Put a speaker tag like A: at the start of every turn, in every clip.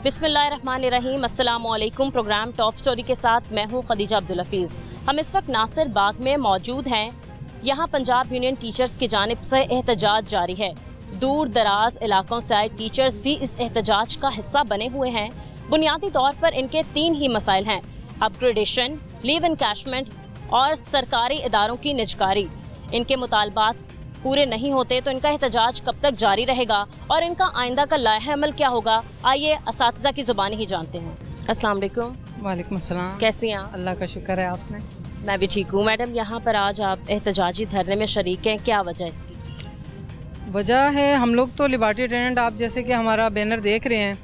A: बिस्मिल्लाहिर्रहमानिर्रहीम, अस्सलामुअलैकुम। Programme top story के साथ मैं हूं खदीजा अब्दुल हफीज़। हम इस वक्त नासिर बाग में मौजूद हैं। यहाँ पंजाब यूनियन टीचर्स की जानिब से एहतजाज जारी है। दूर दराज इलाकों से आए टीचर्स भी इस एहतजाज का हिस्सा बने हुए हैं। बुनियादी तौर पर इनके 3 ही मसाइल हैं: अपग्रेडेशन, लीव एनकैशमेंट और सरकारी इदारों की निजकारी। इनके मुतालबात पूरे नहीं होते तो इनका एहतजाज कब तक जारी रहेगा और इनका आइंदा का लाहे अमल क्या होगा, आइए असातिज़ा की ज़ुबानी ही जानते हैं। अस्सलाम वालेकुम।
B: वालेकुम अस्सलाम।
A: कैसी हैं आप?
B: अल्लाह का शुक्र है, आपने?
A: मैं भी ठीक हूँ। मैडम, यहाँ पर आज आप एहतजाजी धरने में शरीक हैं, क्या वजह इसकी?
B: वजह है, हम लोग तो लिबर्टी अटेंडेंट, आप जैसे कि हमारा बैनर देख रहे हैं,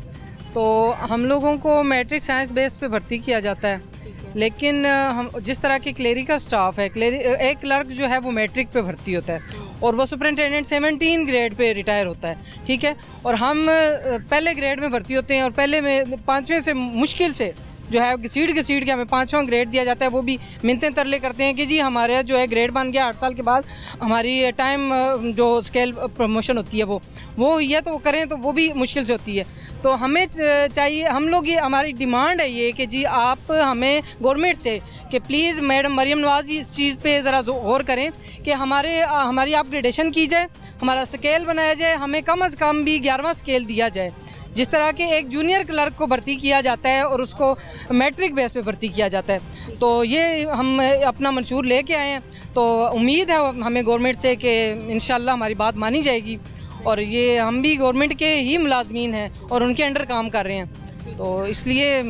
B: तो हम लोगों को मैट्रिक साइंस बेस पे भर्ती किया जाता है। लेकिन हम जिस तरह की क्लेरिकल स्टाफ है, एक क्लर्क जो है वो मैट्रिक पे भर्ती होता है और वो सुपरिटेंडेंट 17 ग्रेड पे रिटायर होता है, ठीक है। और हम पहले ग्रेड में भर्ती होते हैं और पहले में 5वें से मुश्किल से जो है सीट के हमें 5वां ग्रेड दिया जाता है। वो भी मिन्नतें तरले करते हैं कि जी हमारे जो है ग्रेड बन गया, 8 साल के बाद हमारी टाइम जो स्केल प्रमोशन होती है वो ये तो वो करें तो वो भी मुश्किल से होती है। तो हमें चाहिए, हम लोग ये हमारी डिमांड है ये कि जी आप हमें गवर्नमेंट से कि प्लीज़ मैडम मरियम नवाज़ जी इस चीज़ पे ज़रा गौर करें कि हमारी अपग्रेडेशन की जाए, हमारा स्केल बनाया जाए, हमें कम अज़ कम भी 11वां स्केल दिया जाए। जिस तरह के एक जूनियर क्लर्क को भर्ती किया जाता है और उसको मैट्रिक बेस पे भर्ती किया जाता है, तो ये हम अपना मंशूर लेके आए हैं। तो उम्मीद है हमें गवर्नमेंट से कि इंशाल्लाह हमारी बात मानी जाएगी और ये हम भी गवर्नमेंट के ही मुलाजमीन हैं और उनके अंडर काम कर रहे हैं, तो इसलिए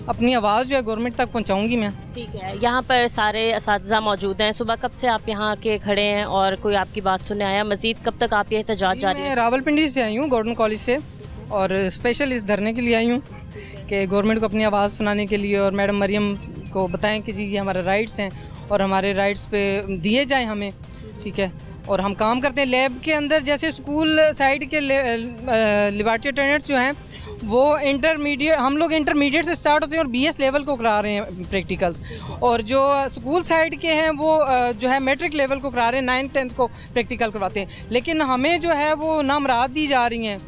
B: अपनी आवाज़ जो है गवर्नमेंट तक पहुंचाऊंगी मैं।
A: ठीक है, यहाँ पर सारे असातिज़ा मौजूद हैं। सुबह कब से आप यहाँ के खड़े हैं और कोई आपकी बात सुनने आया? मज़ीद कब तक आप ये एहतजाज जारी?
B: मैं रावलपिंडी से आई हूँ, गवर्नमेंट कॉलेज से, और स्पेशल इस धरने के लिए आई हूँ कि गवर्नमेंट को अपनी आवाज़ सुनाने के लिए और मैडम मरियम को बताएं कि जी ये हमारे राइट्स हैं और हमारे राइट्स पे दिए जाएं हमें, ठीक है। और हम काम करते हैं लैब के अंदर, जैसे स्कूल साइड के लिबर्टी अटेंडेंट्स जो हैं वो इंटरमीडिएट, हम लोग इंटरमीडिएट से स्टार्ट होते हैं और BS लेवल को करा रहे हैं प्रैक्टिकल्स, और जो स्कूल साइड के हैं वो जो है मैट्रिक लेवल को करा रहे हैं, 9th-10th को प्रैक्टिकल करवाते हैं। लेकिन हमें जो है वो ना मराद दी जा रही हैं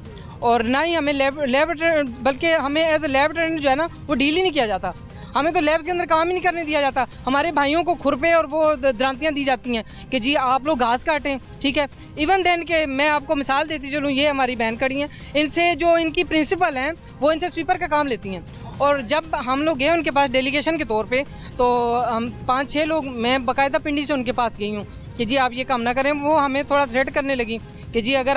B: और ना ही हमें लैब बल्कि हमें एज ए लैब अटेंडेंट जो है ना वो डील ही नहीं किया जाता। हमें तो लैब्स के अंदर काम ही नहीं करने दिया जाता। हमारे भाइयों को खुरपे और वो द्रांतियाँ दी जाती हैं कि जी आप लोग घास काटें, ठीक है। इवन देन के मैं आपको मिसाल देती चलूँ, ये हमारी बहन खड़ी हैं, इनसे जो इनकी प्रिंसिपल हैं वो इनसे स्वीपर का काम लेती हैं। और जब हम लोग गए उनके पास डेलीगेशन के तौर पे, तो हम 5-6 लोग, मैं बाकायदा पिंडी से उनके पास गई हूँ कि जी आप ये काम ना करें। वो हमें थोड़ा थ्रेट करने लगी कि जी अगर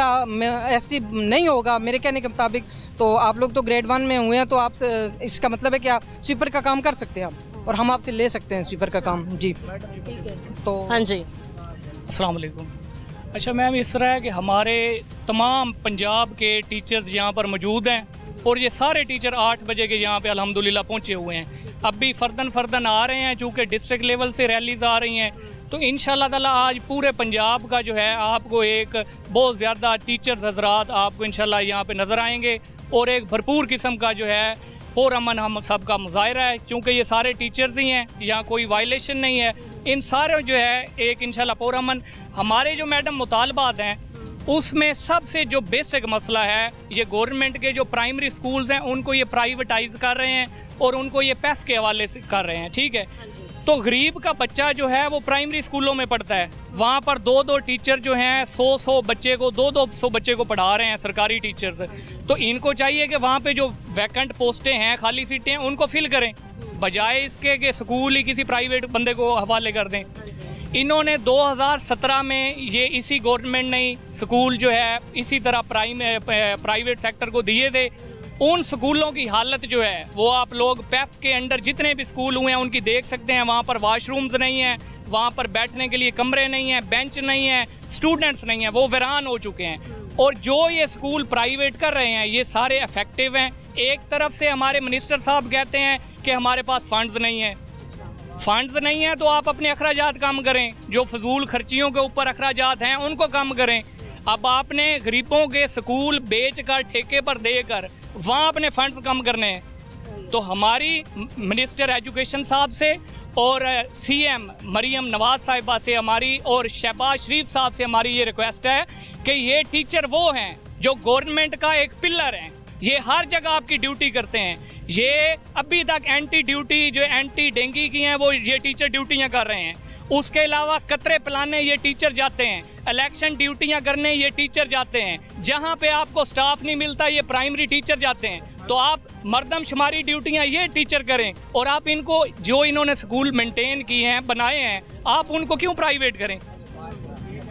B: ऐसी नहीं होगा मेरे कहने के मुताबिक तो आप लोग तो ग्रेड 1 में हुए हैं, तो आप इसका मतलब है कि आप स्वीपर का काम कर सकते हैं आप, और हम आपसे ले सकते हैं स्वीपर का काम। जी तो
A: हाँ जी,
C: अस्सलाम वालेकुम। अच्छा मैम, इस तरह है कि हमारे तमाम पंजाब के टीचर्स यहाँ पर मौजूद हैं और ये सारे टीचर 8 बजे के यहाँ पे अल्हम्दुलिल्लाह पहुँचे हुए हैं। अब भी फर्दन आ रहे हैं, चूँकि डिस्ट्रिक्ट लेवल से रैलीज़ आ रही हैं, तो इंशाल्लाह ताला आज पूरे पंजाब का जो है आपको एक बहुत ज़्यादा टीचर्स हजरात आपको इंशाल्लाह यहाँ पे नज़र आएंगे और एक भरपूर किस्म का जो है पुरअमन हम सबका मुजाहिरा है। चूँकि ये सारे टीचर्स ही हैं, यहाँ कोई वायलेशन नहीं है, इन सारे जो है एक इंशाल्लाह पुरअमन। हमारे जो मैडम मुतालबात हैं उसमें सबसे जो बेसिक मसला है, ये गवर्नमेंट के जो प्राइमरी स्कूल्स हैं उनको ये प्राइवेटाइज कर रहे हैं और उनको ये पैफ के हवाले से कर रहे हैं, ठीक है। तो गरीब का बच्चा जो है वो प्राइमरी स्कूलों में पढ़ता है, वहाँ पर 2-2 टीचर जो हैं 100 बच्चे को 200 बच्चे को पढ़ा रहे हैं सरकारी टीचर्स। तो इनको चाहिए कि वहाँ पे जो वैकेंट पोस्टें हैं, खाली सीटें हैं, उनको फिल करें, बजाय इसके कि स्कूल ही किसी प्राइवेट बंदे को हवाले कर दें। इन्होंने 2017 में ये इसी गवर्नमेंट ने स्कूल जो है इसी तरह प्राइवेट सेक्टर को दिए थे। उन स्कूलों की हालत जो है वो आप लोग पैफ के अंडर जितने भी स्कूल हुए हैं उनकी देख सकते हैं। वहाँ पर वाशरूम्स नहीं हैं, वहाँ पर बैठने के लिए कमरे नहीं हैं, बेंच नहीं है, स्टूडेंट्स नहीं हैं, वो वीरान हो चुके हैं। और जो ये स्कूल प्राइवेट कर रहे हैं ये सारे इफेक्टिव हैं। एक तरफ से हमारे मिनिस्टर साहब कहते हैं कि हमारे पास फंड्स नहीं हैं। फंड्स नहीं है तो आप अपने अखराजात कम करें, जो फजूल खर्चियों के ऊपर अखराजात हैं उनको कम करें। अब आपने गरीबों के स्कूल बेच कर ठेके पर देकर वहाँ अपने फंड्स कम करने हैं। तो हमारी मिनिस्टर एजुकेशन साहब से और CM मरियम नवाज साहिबा से हमारी और शहबाज शरीफ साहब से हमारी ये रिक्वेस्ट है कि ये टीचर वो हैं जो गवर्नमेंट का एक पिलर हैं, ये हर जगह आपकी ड्यूटी करते हैं। ये अभी तक एंटी ड्यूटी जो एंटी डेंगू की हैं वो ये टीचर ड्यूटियां कर रहे हैं। उसके अलावा कतरे पिलाने ये टीचर जाते हैं, इलेक्शन ड्यूटियां करने ये टीचर जाते हैं, जहां पे आपको स्टाफ नहीं मिलता ये प्राइमरी टीचर जाते हैं। तो आप मर्दमशुमारी ड्यूटियां ये टीचर करें और आप इनको जो इन्होंने स्कूल मेंटेन किए हैं बनाए हैं आप उनको क्यों प्राइवेट करें।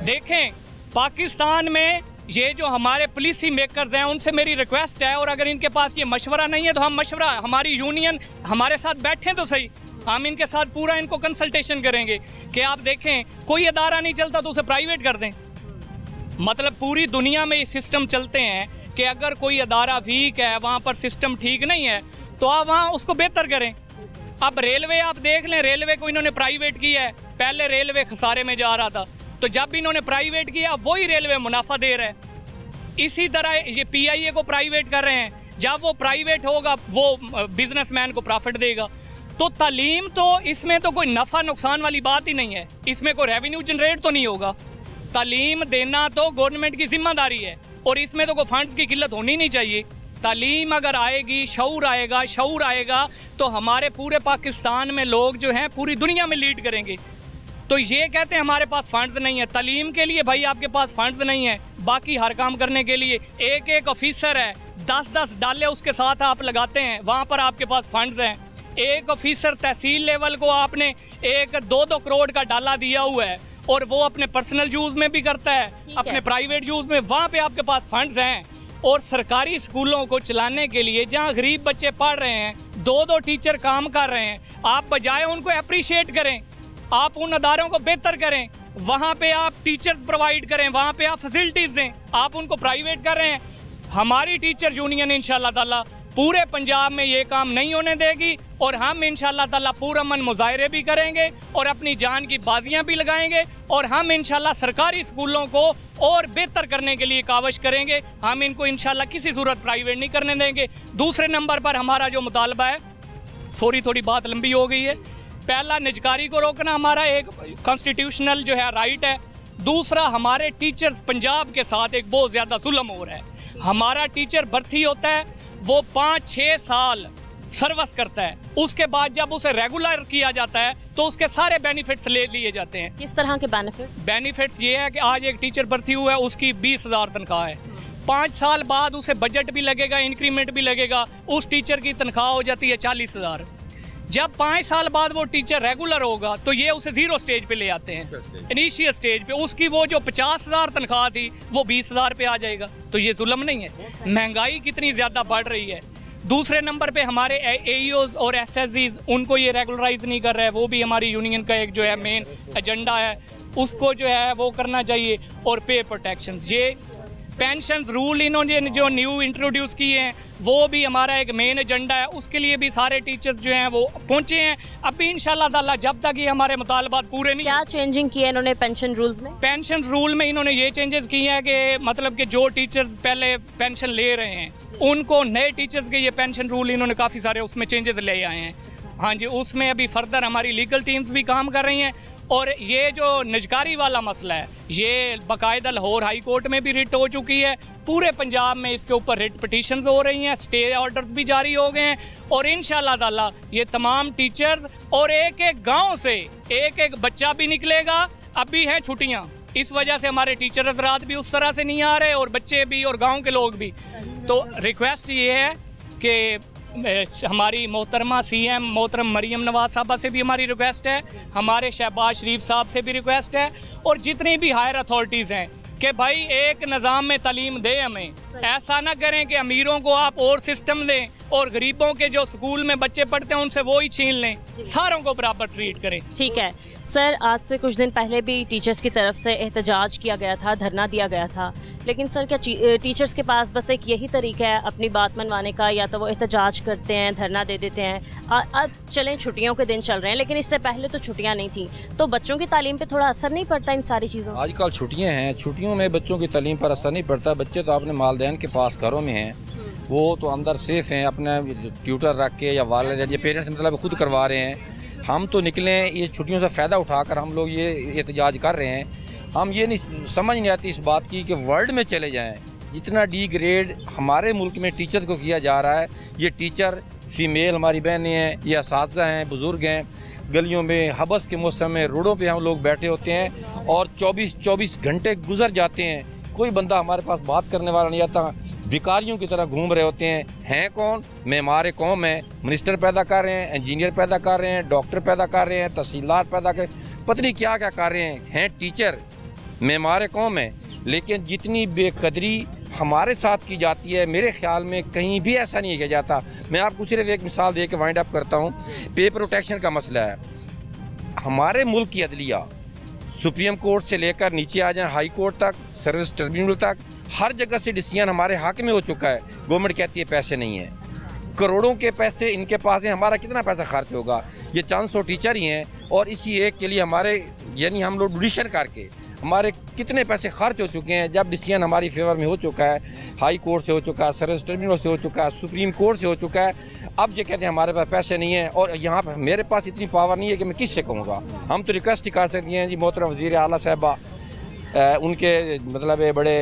C: देखें पाकिस्तान में ये जो हमारे पॉलिसी मेकर्स हैं उनसे मेरी रिक्वेस्ट है, और अगर इनके पास ये मशवरा नहीं है तो हम मशवरा, हमारी यूनियन हमारे साथ बैठें तो सही, हम इनके साथ पूरा इनको कंसल्टेशन करेंगे कि आप देखें कोई अदारा नहीं चलता तो उसे प्राइवेट कर दें। मतलब पूरी दुनिया में ये सिस्टम चलते हैं कि अगर कोई अदारा वीक है, वहाँ पर सिस्टम ठीक नहीं है, तो आप वहाँ उसको बेहतर करें। अब रेलवे आप देख लें, रेलवे को इन्होंने प्राइवेट किया है, पहले रेलवे खसारे में जा रहा था, तो जब इन्होंने प्राइवेट किया वही रेलवे मुनाफा दे रहा है। इसी तरह ये PIA को प्राइवेट कर रहे हैं, जब वो प्राइवेट होगा वो बिजनेसमैन को प्रॉफिट देगा। तो तालीम तो इसमें तो कोई नफ़ा नुकसान वाली बात ही नहीं है, इसमें कोई रेवेन्यू जनरेट तो नहीं होगा। तालीम देना तो गवर्नमेंट की जिम्मेदारी है और इसमें तो कोई फंड्स की किल्लत होनी नहीं चाहिए। तालीम अगर आएगी, शऊर आएगा तो हमारे पूरे पाकिस्तान में लोग जो हैं पूरी दुनिया में लीड करेंगे। तो ये कहते हैं हमारे पास फंड्स नहीं है, तालीम के लिए भाई आपके पास फंड्स नहीं है, बाकी हर काम करने के लिए एक एक ऑफिसर है, 10-10 डाले उसके साथ आप लगाते हैं, वहाँ पर आपके पास फंड्स हैं। एक ऑफिसर तहसील लेवल को आपने 1-2 करोड़ का डाला दिया हुआ है और वो अपने पर्सनल यूज में भी करता है, अपने प्राइवेट यूज में, वहाँ पे आपके पास फंड्स हैं। और सरकारी स्कूलों को चलाने के लिए जहाँ गरीब बच्चे पढ़ रहे हैं, 2-2 टीचर काम कर रहे हैं, आप बजाय उनको अप्रिशिएट करें, आप उन अदारों को बेहतर करें, वहाँ पे आप टीचर्स प्रोवाइड करें, वहाँ पे आप फैसिलिटीज दें, आप उनको प्राइवेट कर रहे हैं। हमारी टीचर यूनियन इंशाल्लाह ताला पूरे पंजाब में ये काम नहीं होने देगी और हम इंशाल्लाह ताला पूरा मन मुजाहरे भी करेंगे और अपनी जान की बाजियां भी लगाएंगे और हम इंशाल्लाह सरकारी स्कूलों को और बेहतर करने के लिए काविश करेंगे। हम इनको इंशाल्लाह किसी सूरत प्राइवेट नहीं करने देंगे। दूसरे नंबर पर हमारा जो मुतालबा है, सॉरी थोड़ी बात लंबी हो गई है, पहला निजकारी को रोकना हमारा एक कॉन्स्टिट्यूशनल जो है राइट है। दूसरा हमारे टीचर्स पंजाब के साथ एक बहुत ज़्यादा जुल्म हो रहा है। हमारा टीचर भर्ती होता है, वो 5-6 साल सर्विस करता है, उसके बाद जब उसे रेगुलर किया जाता है तो उसके सारे बेनिफिट्स ले लिए जाते हैं।
A: किस तरह के बेनिफिट्स? ये है कि आज एक टीचर भर्ती हुआ है, उसकी 20,000 तनख्वाह है, 5 साल बाद उसे बजट भी लगेगा, इंक्रीमेंट भी लगेगा, उस टीचर की तनख्वाह हो जाती है 40,000। जब 5 साल बाद वो टीचर रेगुलर होगा तो ये उसे 0 स्टेज पे ले आते हैं, इनिशियल स्टेज पे, उसकी वो जो 50,000 तनख्वाह थी वो 20,000 पे आ जाएगा। तो ये जुल्म नहीं है? महंगाई कितनी ज़्यादा बढ़ रही है। दूसरे नंबर पे हमारे AEOs और SSGs, उनको ये रेगुलराइज नहीं कर रहा है, वो भी हमारी यूनियन का एक जो है मेन एजेंडा है, उसको जो है वो करना चाहिए। और पे प्रोटेक्शन, ये पेंशन रूल इन्होंने जो न्यू इंट्रोड्यूस किए हैं वो भी हमारा एक मेन एजेंडा है, उसके लिए भी सारे टीचर्स जो हैं वो पहुंचे हैं। अभी इंशाल्लाह ताला जब तक ये हमारे मुतालबात पूरे नहीं। क्या चेंजिंग किया इन्होंने पेंशन रूल्स में?
C: पेंशन रूल में इन्होंने ये चेंजेस किए हैं कि मतलब कि जो टीचर्स पहले पेंशन ले रहे हैं उनको, नए टीचर्स के ये पेंशन रूल इन्होंने काफ़ी सारे उसमें चेंजेस ले आए हैं। हाँ जी, उसमें अभी फर्दर हमारी लीगल टीम्स भी काम कर रही हैं। और ये जो निजकारी वाला मसला है ये बाकायदा लाहौर हाई कोर्ट में भी रिट हो चुकी है, पूरे पंजाब में इसके ऊपर रिट पिटीशंस हो रही हैं, स्टे ऑर्डर्स भी जारी हो गए हैं। और इंशाल्लाह ताला ये तमाम टीचर्स और एक एक गांव से एक एक बच्चा भी निकलेगा। अभी हैं छुट्टियां, इस वजह से हमारे टीचर हज़रात भी उस तरह से नहीं आ रहे और बच्चे भी और गाँव के लोग भी। तो रिक्वेस्ट ये है कि हमारी मोहतरमा CM मोहतरम मरियम नवाज साहबा से भी हमारी रिक्वेस्ट है, हमारे शहबाज शरीफ साहब से भी रिक्वेस्ट है और जितनी भी हायर अथॉरिटीज़ हैं कि भाई एक निज़ाम में तालीम दें, हमें ऐसा ना करें कि अमीरों को आप और सिस्टम दें और गरीबों के जो स्कूल में बच्चे पढ़ते हैं उनसे वो ही छीन लें, सारों को बराबर ट्रीट करें।
A: ठीक है सर, आज से कुछ दिन पहले भी टीचर्स की तरफ से एहतजाज किया गया था, धरना दिया गया था, लेकिन सर क्या टीचर्स के पास बस एक यही तरीका है अपनी बात मनवाने का, या तो वो एहतजाज करते हैं, धरना दे देते हैं। अब चलें छुट्टियों के दिन चल रहे हैं, लेकिन इससे पहले तो छुट्टियां नहीं थी, तो बच्चों की तालीम पे थोड़ा असर नहीं पड़ता इन सारी चीज़ों?
D: आजकल छुट्टियां हैं, छुट्टियों में बच्चों की तालीम पर असर नहीं पड़ता। बच्चे तो अपने वालिदैन के पास घरों में हैं, वो तो अंदर सेफ हैं, अपने ट्यूटर रख के या वालिदैन या पेरेंट्स मतलब खुद करवा रहे हैं। हम तो निकले ये छुट्टियों से फ़ायदा उठाकर हम लोग ये एहतजाज कर रहे हैं। हम ये नहीं समझ नहीं आती इस बात की कि वर्ल्ड में चले जाएं, जितना डी ग्रेड हमारे मुल्क में टीचर को किया जा रहा है, ये टीचर फीमेल हमारी बहनें हैं, ये असातिज़ा हैं, बुज़ुर्ग हैं, गलियों में हबस के मौसम में रोडों पे हम लोग बैठे होते हैं और 24 घंटे गुजर जाते हैं। कोई बंदा हमारे पास बात करने वाला नहीं आता, भिखारियों की तरह घूम रहे होते हैं कौन? मेमार कौम है, मिनिस्टर पैदा कर रहे हैं, इंजीनियर पैदा कर रहे हैं, डॉक्टर पैदा कर रहे हैं, तहसीलदार पैदा कर, पता नहीं क्या क्या कर रहे हैं टीचर, मेमार कौम है। लेकिन जितनी बेकदरी हमारे साथ की जाती है, मेरे ख्याल में कहीं भी ऐसा नहीं किया जाता। मैं आपको सिर्फ एक मिसाल दे के वाइंड अप करता हूँ। पे प्रोटेक्शन का मसला है, हमारे मुल्क की अदलिया सुप्रीम कोर्ट से लेकर नीचे आ जाए हाई कोर्ट तक, सर्विस ट्रिब्यूनल तक, हर जगह से डिसीजन हमारे हक में हो चुका है। गवर्नमेंट कहती है पैसे नहीं है, करोड़ों के पैसे इनके पास हैं, हमारा कितना पैसा खर्च होगा? ये 400 टीचर ही हैं और इसी एक के लिए हमारे यानी हम लोग ऑडिशन करके हमारे कितने पैसे खर्च हो चुके हैं। जब डिसीजन हमारी फेवर में हो चुका है, हाई कोर्ट से हो चुका है, सर्विस ट्रिब्यूनल से हो चुका है, सुप्रीम कोर्ट से हो चुका है, अब ये कहते हैं हमारे पास पैसे नहीं है और यहाँ पर मेरे पास इतनी पावर नहीं है कि मैं किससे कहूँगा। हम तो रिक्वेस्ट ही कर सकते हैं जी मोहतरम वज़ीर आला साहबा, उनके मतलब बड़े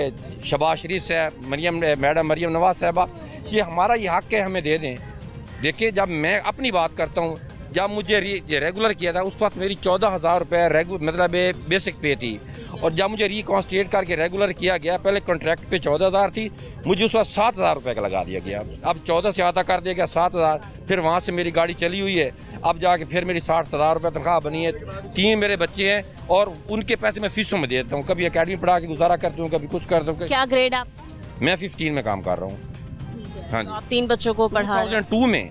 D: शहबाज शरीफ साहब, मैडम मरियम नवाज़ साहबा, ये हमारा ये हक़ है, हमें दे दें। देखिए जब मैं अपनी बात करता हूँ, जब मुझे रेगुलर किया था उस वक्त मेरी 14,000 रुपये मतलब बेसिक पे थी, और जब मुझे रिकॉन्स्टिट्यूट करके रेगुलर किया गया, पहले कॉन्ट्रैक्ट पे 14,000 थी, मुझे उस वक्त 7,000 रुपये का लगा दिया गया। अब 14 से आधा कर दिया गया 7,000, फिर वहाँ से मेरी गाड़ी चली हुई है, अब जाके फिर मेरी 60,000 रुपये तनख्वाह बनी है। 3 मेरे बच्चे हैं और उनके पैसे मैं फीसों में देता हूँ, कभी अकेडमी पढ़ा के गुजारा करता हूँ, कभी कुछ करता हूँ।
A: क्या ग्रेड आप?
D: मैं 15 में काम कर रहा हूँ। हाँ जी,
A: आप 3 बच्चों को पढ़ा?
D: 2002 में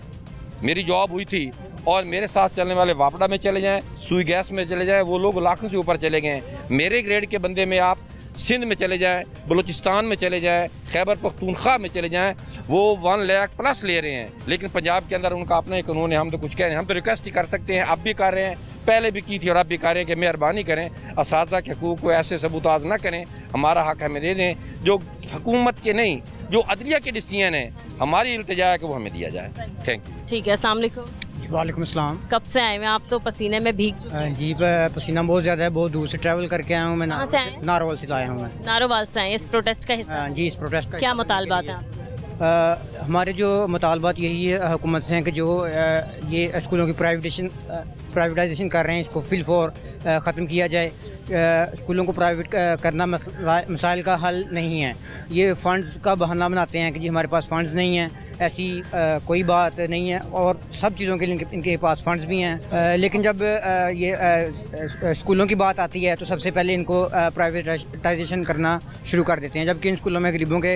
D: मेरी जॉब हुई थी और मेरे साथ चलने वाले वापडा में चले जाएं, सुई गैस में चले जाएं, वो लोग लाखों से ऊपर चले गए हैं। मेरे ग्रेड के बंदे में आप सिंध में चले जाएं, बलूचिस्तान में चले जाएं, खैबर पख्तूनख्वा में चले जाएं, वो 1 लाख प्लस ले रहे हैं। लेकिन पंजाब के अंदर उनका अपना ही कानून है, हम तो कुछ कह रहे हैं। हम तो रिक्वेस्ट ही कर सकते हैं, अब भी कर रहे हैं, पहले भी की थी और अब भी कर रहे हैं कि मेहरबानी करें, असातिज़ा के हकूक़ को ऐसे सबूताज ना करें, हमारा हक़ हमें दे दें। जो हुकूमत के नहीं, जो अदलिया के डिसीजन है, हमारी इल्तिजा है कि वो हमें दिया जाए। Thank you.
A: ठीक है, अस्सलाम वालेकुम।
E: वालेकुम अस्सलाम।
A: कब से आए हैं आप? तो पसीने में भीग चुके हैं।
E: जी पसीना बहुत ज़्यादा है, बहुत दूर से ट्रैवल करके आया हूँ मैं।
A: कहाँ से आए?
E: नारोवाल से आया हूँ मैं।
A: नारोवाल से आए इस प्रोटेस्ट का हिस्सा?
E: जी, इस प्रोटेस्ट का
A: क्या मुतालबात हैं?
E: हमारे जो मुतालबात यही है हुकूमत से हैं कि जो ये स्कूलों की प्राइवेटाइजेशन कर रहे हैं, इसको फिल फॉर ख़त्म किया जाए। स्कूलों को प्राइवेट करना मसाइल का हल नहीं है। ये फ़ंड्स का बहाना बनाते हैं कि जी हमारे पास फ़ंड्स नहीं हैं, ऐसी कोई बात नहीं है, और सब चीज़ों के लिए इनके पास फ़ंड्स भी हैं। लेकिन जब ये स्कूलों की बात आती है तो सबसे पहले इनको प्राइवेटाइजेशन करना शुरू कर देते हैं, जबकि इन स्कूलों में गरीबों के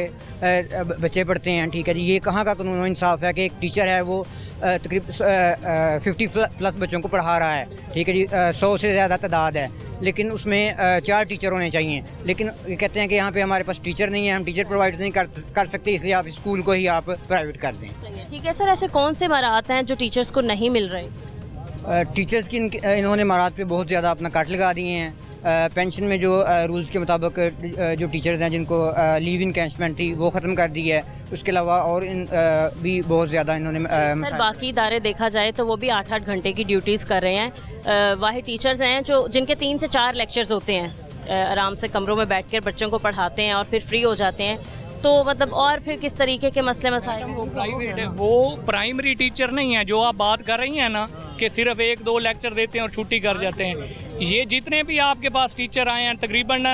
E: बच्चे पढ़ते हैं। ठीक है जी, ये कहाँ का कानून व इंसाफ है कि एक टीचर है वो तकरीबन 50 प्लस बच्चों को पढ़ा रहा है। ठीक है जी, 100 से ज़्यादा तादाद है, लेकिन उसमें 4 टीचर होने चाहिए। लेकिन ये कहते हैं कि यहाँ पे हमारे पास टीचर नहीं है, हम टीचर प्रोवाइड नहीं कर सकते, इसलिए आप स्कूल को ही आप प्राइवेट कर दें।
A: ठीक है सर, ऐसे कौन से मराहत हैं जो टीचर्स को नहीं मिल रहे?
E: टीचर्स की इन्होंने मराहत पे बहुत ज़्यादा अपना कट लगा दिए हैं। पेंशन में जो रूल्स के मुताबिक जो टीचर्स हैं जिनको लीव इनकैशमेंट थी वो ख़त्म कर दी है। उसके अलावा और भी बहुत ज़्यादा इन्होंने
A: सर बाकी इदारे देखा जाए तो वो भी 8-8 घंटे की ड्यूटीज़ कर रहे हैं। वही टीचर्स हैं जो जिनके 3 से 4 लेक्चर्स होते हैं, आराम से कमरों में बैठकर बच्चों को पढ़ाते हैं और फिर फ्री हो जाते हैं। तो मतलब और फिर किस तरीके के मसले मसाइल?
C: वो प्राइमरी टीचर नहीं है जो आप बात कर रही हैं ना, कि सिर्फ 1-2 लेक्चर देते हैं और छुट्टी कर जाते हैं। ये जितने भी आपके पास टीचर आए हैं तकरीबन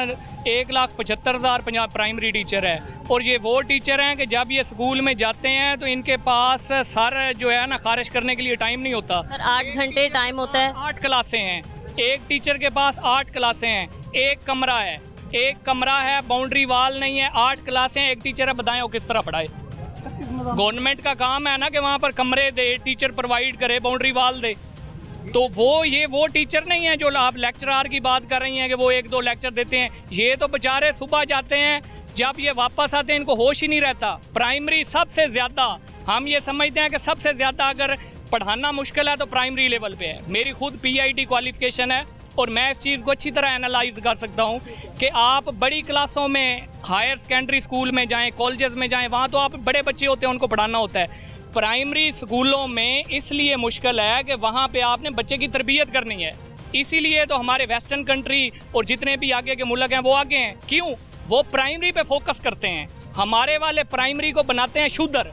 C: 1,75,000 प्राइमरी टीचर है, और ये वो टीचर हैं कि जब ये स्कूल में जाते हैं तो इनके पास सर जो है ना खारिज करने के लिए टाइम नहीं होता।
A: सर 8 घंटे टाइम होता है।
C: 8 क्लासें हैं, एक टीचर के पास 8 क्लासें हैं, एक कमरा है, बाउंड्री वाल नहीं है, 8 क्लासें, एक टीचर है, बताएं वो किस तरह पढ़ाए? गवर्नमेंट का काम है ना कि वहाँ पर कमरे दे, टीचर प्रोवाइड करे, बाउंड्री वाल दे। तो वो टीचर नहीं है जो आप लेक्चरार की बात कर रही हैं कि वो 1-2 लेक्चर देते हैं। ये तो बेचारे सुबह जाते हैं, जब ये वापस आते हैं इनको होश ही नहीं रहता। प्राइमरी सबसे ज़्यादा, हम ये समझते हैं कि सबसे ज़्यादा अगर पढ़ाना मुश्किल है तो प्राइमरी लेवल पे है। मेरी खुद PIT क्वालिफिकेशन है और मैं इस चीज़ को अच्छी तरह एनालाइज कर सकता हूँ कि आप बड़ी क्लासों में, हायर सेकेंडरी स्कूल में जाएं, कॉलेजेस में जाएं, वहाँ तो आप बड़े बच्चे होते हैं, उनको पढ़ाना होता है। प्राइमरी स्कूलों में इसलिए मुश्किल है कि वहाँ पे आपने बच्चे की तरबियत करनी है। इसीलिए तो हमारे वेस्टर्न कंट्री और जितने भी आगे के मुल्क हैं वो आगे हैं। क्यों? वो प्राइमरी पे फोकस करते हैं। हमारे वाले प्राइमरी को बनाते हैं शूदर,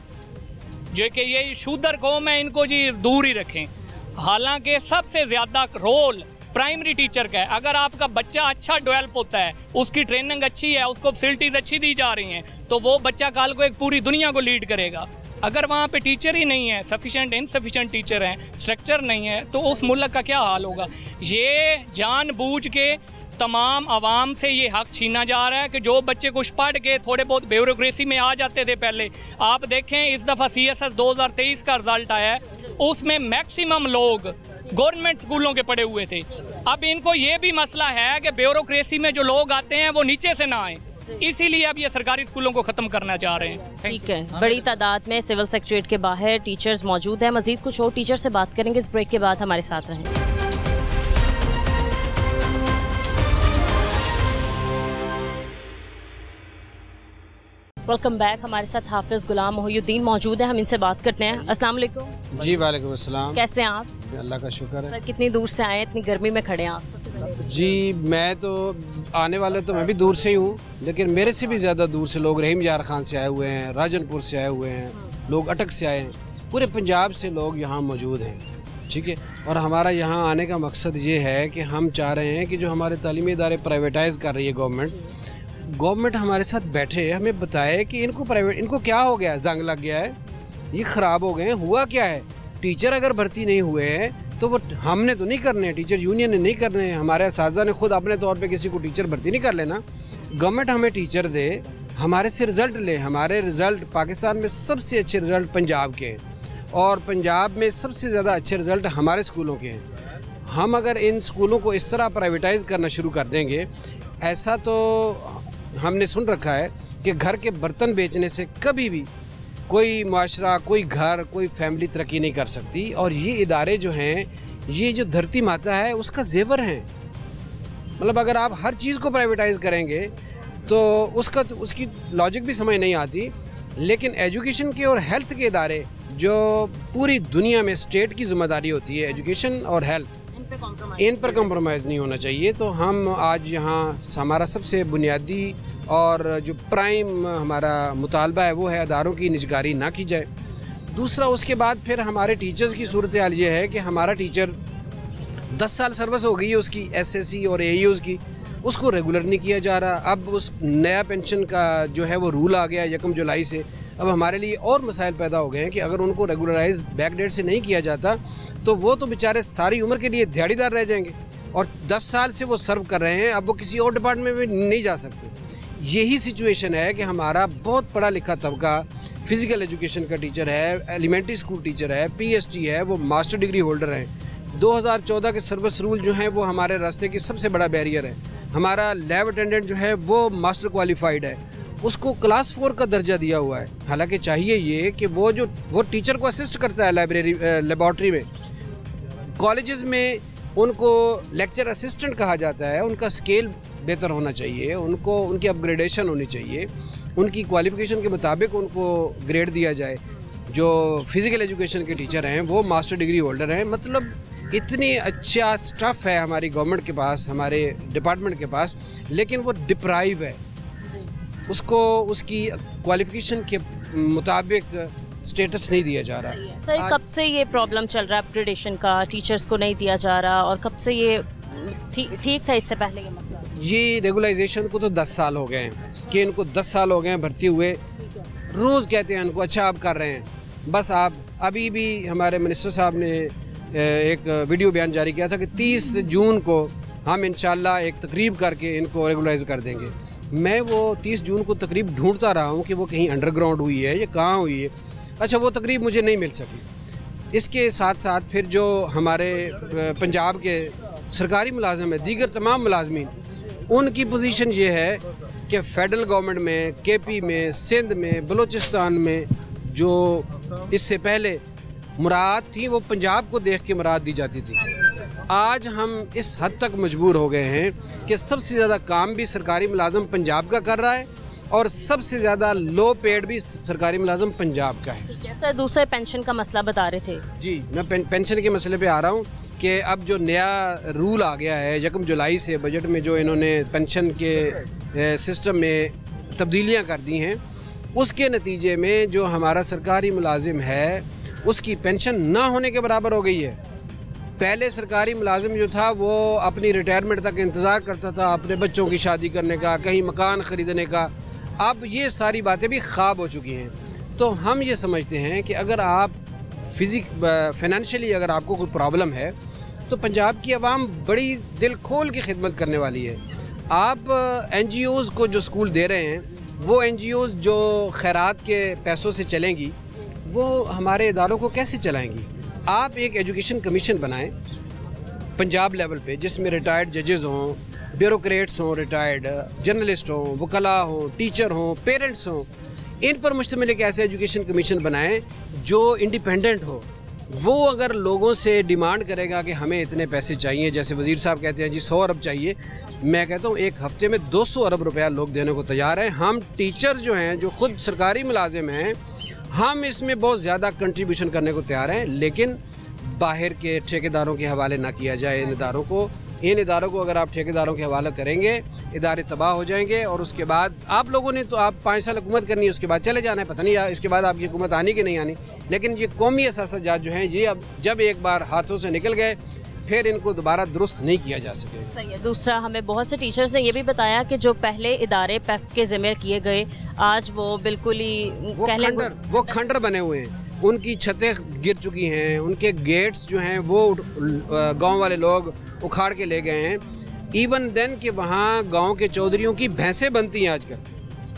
C: जो कि ये शूदर कौम है, इनको जी दूर ही रखें। हालांकि सबसे ज़्यादा रोल प्राइमरी टीचर का है। अगर आपका बच्चा अच्छा डेवलप होता है, उसकी ट्रेनिंग अच्छी है, उसको फैसिलिटीज़ अच्छी दी जा रही हैं, तो वो बच्चा काल को एक पूरी दुनिया को लीड करेगा। अगर वहाँ पे टीचर ही नहीं है, सफिशेंट इनसफिशेंट टीचर हैं, स्ट्रक्चर नहीं है, तो उस मुल्क का क्या हाल होगा। ये जानबूझ के तमाम आवाम से ये हक छीना जा रहा है कि जो बच्चे कुछ पढ़ के थोड़े बहुत ब्यूरोक्रेसी में आ जाते थे पहले, आप देखें इस दफ़ा CSS 2023 का रिजल्ट आया है, उसमें मैक्सिमम लोग गवर्नमेंट स्कूलों के पढ़े हुए थे। अब इनको ये भी मसला है कि ब्यूरोक्रेसी में जो लोग आते हैं वो नीचे से ना आए, इसीलिए अब ये सरकारी स्कूलों को ख़त्म करना चाह रहे हैं।
A: ठीक है, बड़ी तादाद में सिविल सेक्रेटरीट के बाहर टीचर्स मौजूद हैं। मजीद कुछ और टीचर से बात करेंगे इस ब्रेक के बाद, हमारे साथ रहें। Welcome back. हमारे साथ हाफिज गुलाम मोहिउद्दीन मौजूद है, हम इनसे बात करते हैं। अस्सलाम वालेकुम।
F: जी वालेकुम अस्सलाम।
A: कैसे हैं आप?
F: अल्लाह का शुक्र है।
A: सर कितनी दूर से आए, इतनी गर्मी में खड़े हैं आप?
F: जी मैं तो आने वाले तो मैं भी दूर से ही हूँ, लेकिन मेरे से भी ज़्यादा दूर से लोग रहीम यार खान से आए हुए हैं, राजनपुर से आए हुए हैं, लोग अटक से आए हैं, पूरे पंजाब से लोग यहाँ मौजूद हैं। ठीक है, और हमारा यहाँ आने का मकसद ये है कि हम चाह रहे हैं कि जो हमारे तालीमी इदारे प्राइवेटाइज़ कर रही है गवर्नमेंट हमारे साथ बैठे, हमें बताए कि इनको क्या हो गया है, जंग लग गया है, ये ख़राब हो गए हैं, हुआ क्या है। टीचर अगर भर्ती नहीं हुए हैं तो वो हमने तो नहीं करने, टीचर यूनियन ने नहीं करने, हमारे असातिज़ा ने खुद अपने तौर पे किसी को टीचर भर्ती नहीं कर लेना। गवर्नमेंट हमें टीचर दे, हमारे से रिज़ल्ट ले। हमारे रिज़ल्ट पाकिस्तान में सबसे अच्छे रिज़ल्ट पंजाब के हैं, और पंजाब में सबसे ज़्यादा अच्छे रिज़ल्ट हमारे स्कूलों के हैं। हम अगर इन स्कूलों को इस तरह प्राइवेटाइज़ करना शुरू कर देंगे, ऐसा तो हमने सुन रखा है कि घर के बर्तन बेचने से कभी भी कोई माशरा, कोई घर, कोई फैमिली तरक्की नहीं कर सकती। और ये इदारे जो हैं, ये जो धरती माता है उसका जेवर हैं। मतलब अगर आप हर चीज़ को प्राइवेटाइज़ करेंगे तो उसकी लॉजिक भी समझ नहीं आती। लेकिन एजुकेशन के और हेल्थ के इदारे जो पूरी दुनिया में स्टेट की जिम्मेदारी होती है, एजुकेशन और हेल्थ, इन पर कंप्रोमाइज़ नहीं होना चाहिए। तो हम आज यहाँ हमारा सबसे बुनियादी और जो प्राइम हमारा मुतालबा है वो है अदारों की निजगारी ना की जाए। दूसरा, उसके बाद फिर हमारे टीचर्स की सूरत हाल ये है कि हमारा टीचर 10 साल सर्विस हो गई है उसकी, SSC और AEOs की, उसको रेगुलर नहीं किया जा रहा। अब उस नया पेंशन का जो है वो रूल आ गया 1 जुलाई से। अब हमारे लिए और मसाइल पैदा हो गए हैं कि अगर उनको रेगुलराइज बैकडेट से नहीं किया जाता तो वो तो बेचारे सारी उम्र के लिए दिहाड़ीदार रह जाएंगे, और 10 साल से वो सर्व कर रहे हैं, अब वो किसी और डिपार्टमेंट में नहीं जा सकते। यही सिचुएशन है कि हमारा बहुत पढ़ा लिखा तबका फिज़िकल एजुकेशन का टीचर है, एलिमेंट्री स्कूल टीचर है, PhD है, वो मास्टर डिग्री होल्डर हैं। 2014 के सर्विस रूल जो हैं वो हमारे रास्ते की सबसे बड़ा बैरियर है। हमारा लैब अटेंडेंट जो है वो मास्टर क्वालिफाइड है, उसको क्लास 4 का दर्जा दिया हुआ है। हालांकि चाहिए ये कि वो टीचर को असिस्ट करता है लेबॉर्ट्री में, कॉलेजेस में उनको लेक्चर असिस्टेंट कहा जाता है, उनका स्केल बेहतर होना चाहिए, उनकी अपग्रेडेशन होनी चाहिए, उनकी क्वालिफिकेशन के मुताबिक उनको ग्रेड दिया जाए। जो फिज़िकल एजुकेशन के टीचर हैं वो मास्टर डिग्री होल्डर हैं। मतलब इतनी अच्छा स्टफ़ है हमारी गवर्नमेंट के पास, हमारे डिपार्टमेंट के पास, लेकिन वो डिप्राइव है, उसको उसकी क्वालिफिकेशन के मुताबिक स्टेटस नहीं दिया जा रहा।
A: सर कब से ये प्रॉब्लम चल रहा है अपग्रेडेशन का, टीचर्स को नहीं दिया जा रहा, और कब से ये ठीक था इससे पहले ये मसला?
F: ये रेगुलाइजेशन को तो 10 साल हो गए हैं कि इनको 10 साल हो गए हैं भर्ती हुए। रोज़ कहते हैं इनको अच्छा आप कर रहे हैं, बस आप। अभी भी हमारे मिनिस्टर साहब ने एक वीडियो बयान जारी किया था कि 30 जून को हम इंशाल्लाह एक तकरीब करके इनको रेगुलाइज कर देंगे। मैं वो 30 जून को तकरीब ढूंढता रहा हूँ कि वो कहीं अंडरग्राउंड हुई है या कहाँ हुई है। अच्छा, वो तकरीब मुझे नहीं मिल सकी। इसके साथ साथ फिर जो हमारे पंजाब के सरकारी मुलाजिम है, दीगर तमाम मुलाजमीन, उनकी पोजीशन ये है कि फेडरल गवर्नमेंट में, KP में, सिंध में, बलूचिस्तान में जो इससे पहले मुराद थी वो पंजाब को देख के मुराद दी जाती थी। आज हम इस हद तक मजबूर हो गए हैं कि सबसे ज़्यादा काम भी सरकारी मुलाजम पंजाब का कर रहा है और सबसे ज़्यादा लो पेड भी सरकारी मुलाजम पंजाब का है।
A: सर दूसरे पेंशन का मसला बता रहे थे।
F: जी, मैं पेंशन के मसले पे आ रहा हूँ कि अब जो नया रूल आ गया है 1 जुलाई से, बजट में जो इन्होंने पेंशन के सिस्टम में तब्दीलियाँ कर दी हैं, उसके नतीजे में जो हमारा सरकारी मुलाजिम है उसकी पेंशन ना होने के बराबर हो गई है। पहले सरकारी मुलाजिम जो था वो अपनी रिटायरमेंट तक इंतज़ार करता था अपने बच्चों की शादी करने का, कहीं मकान ख़रीदने का। अब ये सारी बातें भी ख्वाब हो चुकी हैं। तो हम ये समझते हैं कि अगर आप फाइनेंशियली अगर आपको कोई प्रॉब्लम है तो पंजाब की आवाम बड़ी दिल खोल की खिदमत करने वाली है। आप NGOs को जो स्कूल दे रहे हैं वो NGOs जो खैरात के पैसों से चलेंगी वो हमारे इदारों को कैसे चलाएंगी? आप एक एजुकेशन कमीशन बनाएं पंजाब लेवल पे जिसमें रिटायर्ड जजेस हों, ब्यूरोक्रेट्स हों, रिटायर्ड जर्नलिस्ट हों, वकला हों, टीचर हों, पेरेंट्स हों, इन पर मुश्तमिल एक ऐसे एजुकेशन कमीशन बनाएं जो इंडिपेंडेंट हो। वो अगर लोगों से डिमांड करेगा कि हमें इतने पैसे चाहिए, जैसे वज़ीर साहब कहते हैं जी 100 अरब चाहिए, मैं कहता हूँ एक हफ्ते में 200 अरब रुपया लोग देने को तैयार हैं। हम टीचर जो हैं जो खुद सरकारी मुलाजिम हैं हम इसमें बहुत ज़्यादा कंट्रीब्यूशन करने को तैयार हैं, लेकिन बाहर के ठेकेदारों के हवाले ना किया जाए इन इदारों को। इन इदारों को अगर आप ठेकेदारों के हवाले करेंगे इदारे तबाह हो जाएंगे और उसके बाद आप लोगों ने तो आप 5 साल हुकूमत करनी है, उसके बाद चले जाना है, पता नहीं इसके बाद आपकी हुकूमत आनी कि नहीं आनी। लेकिन ये कौमी असासाजात जो हैं ये अब जब एक बार हाथों से निकल गए फिर इनको दोबारा दुरुस्त नहीं किया जा सके।
A: सही है। दूसरा, हमें बहुत से टीचर्स ने ये भी बताया कि जो पहले इदारे पैफ के ज़िम्मे किए गए आज वो बिल्कुल ही
F: वो खंडर बने हुए हैं, उनकी छतें गिर चुकी हैं, उनके गेट्स जो हैं वो गांव वाले लोग उखाड़ के ले गए हैं। इवन देन कि वहाँ गांव के चौधरियों की भैंसें बनती हैं आजकल,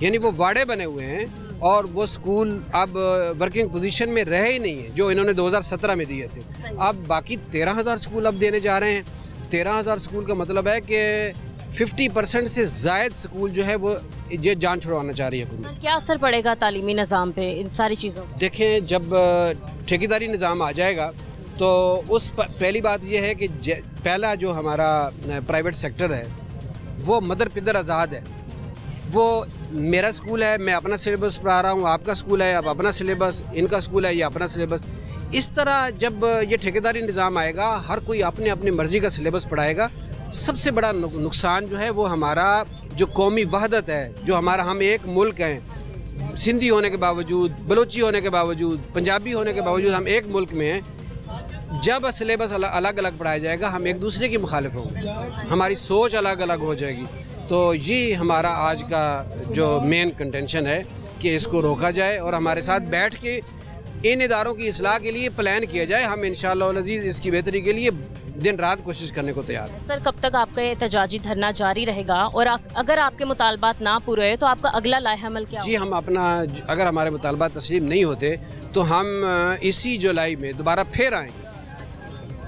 F: यानी वो वाड़े बने हुए हैं और वो स्कूल अब वर्किंग पोजीशन में रहे ही नहीं है जो इन्होंने 2017 में दिए थे। अब बाकी 13,000 स्कूल अब देने जा रहे हैं। 13,000 स्कूल का मतलब है कि 50% से ज़ायद स्कूल जो है वो ये जान छुड़वाना चाह रही है हुकूमत।
A: क्या असर पड़ेगा तालीमी निज़ाम पे इन सारी चीज़ों?
F: देखें, जब ठेकेदारी निज़ाम आ जाएगा तो उस पहली बात यह है कि पहला जो हमारा प्राइवेट सेक्टर है वो मदर पिदर आज़ाद है। वो मेरा स्कूल है, मैं अपना सिलेबस पढ़ा रहा हूँ, आपका स्कूल है, आप अपना सिलेबस, इनका स्कूल है, ये अपना सिलेबस। इस तरह जब ये ठेकेदारी निज़ाम आएगा हर कोई अपने अपनी मर्ज़ी का सिलेबस पढ़ाएगा। सबसे बड़ा नुकसान जो है वो हमारा जो कौमी वहदत है, जो हमारा हम एक मुल्क हैं, सिंधी होने के बावजूद, बलोची होने के बावजूद, पंजाबी होने के बावजूद हम एक मुल्क में हैं। जब सिलेबस अलग अलग पढ़ाया जाएगा हम एक दूसरे के मुखालिफ होंगे, हमारी सोच अलग अलग हो जाएगी। तो ये हमारा आज का जो मेन कंटेंशन है कि इसको रोका जाए और हमारे साथ बैठ के इन इदारों की इस्लाह के लिए प्लान किया जाए। हम इंशाअल्लाह अज़ीज़ इसकी बेहतरी के लिए दिन रात कोशिश करने को तैयार हैं।
A: सर, कब तक आपका एहतजाजी धरना जारी रहेगा और अगर आपके मुतालबात ना पूरे हुए तो आपका अगला लाहेअमल क्या
F: जी, हम अपना अगर हमारे मुतालबात तस्लीम नहीं होते तो हम इसी जुलाई में दोबारा फिर आएंगे।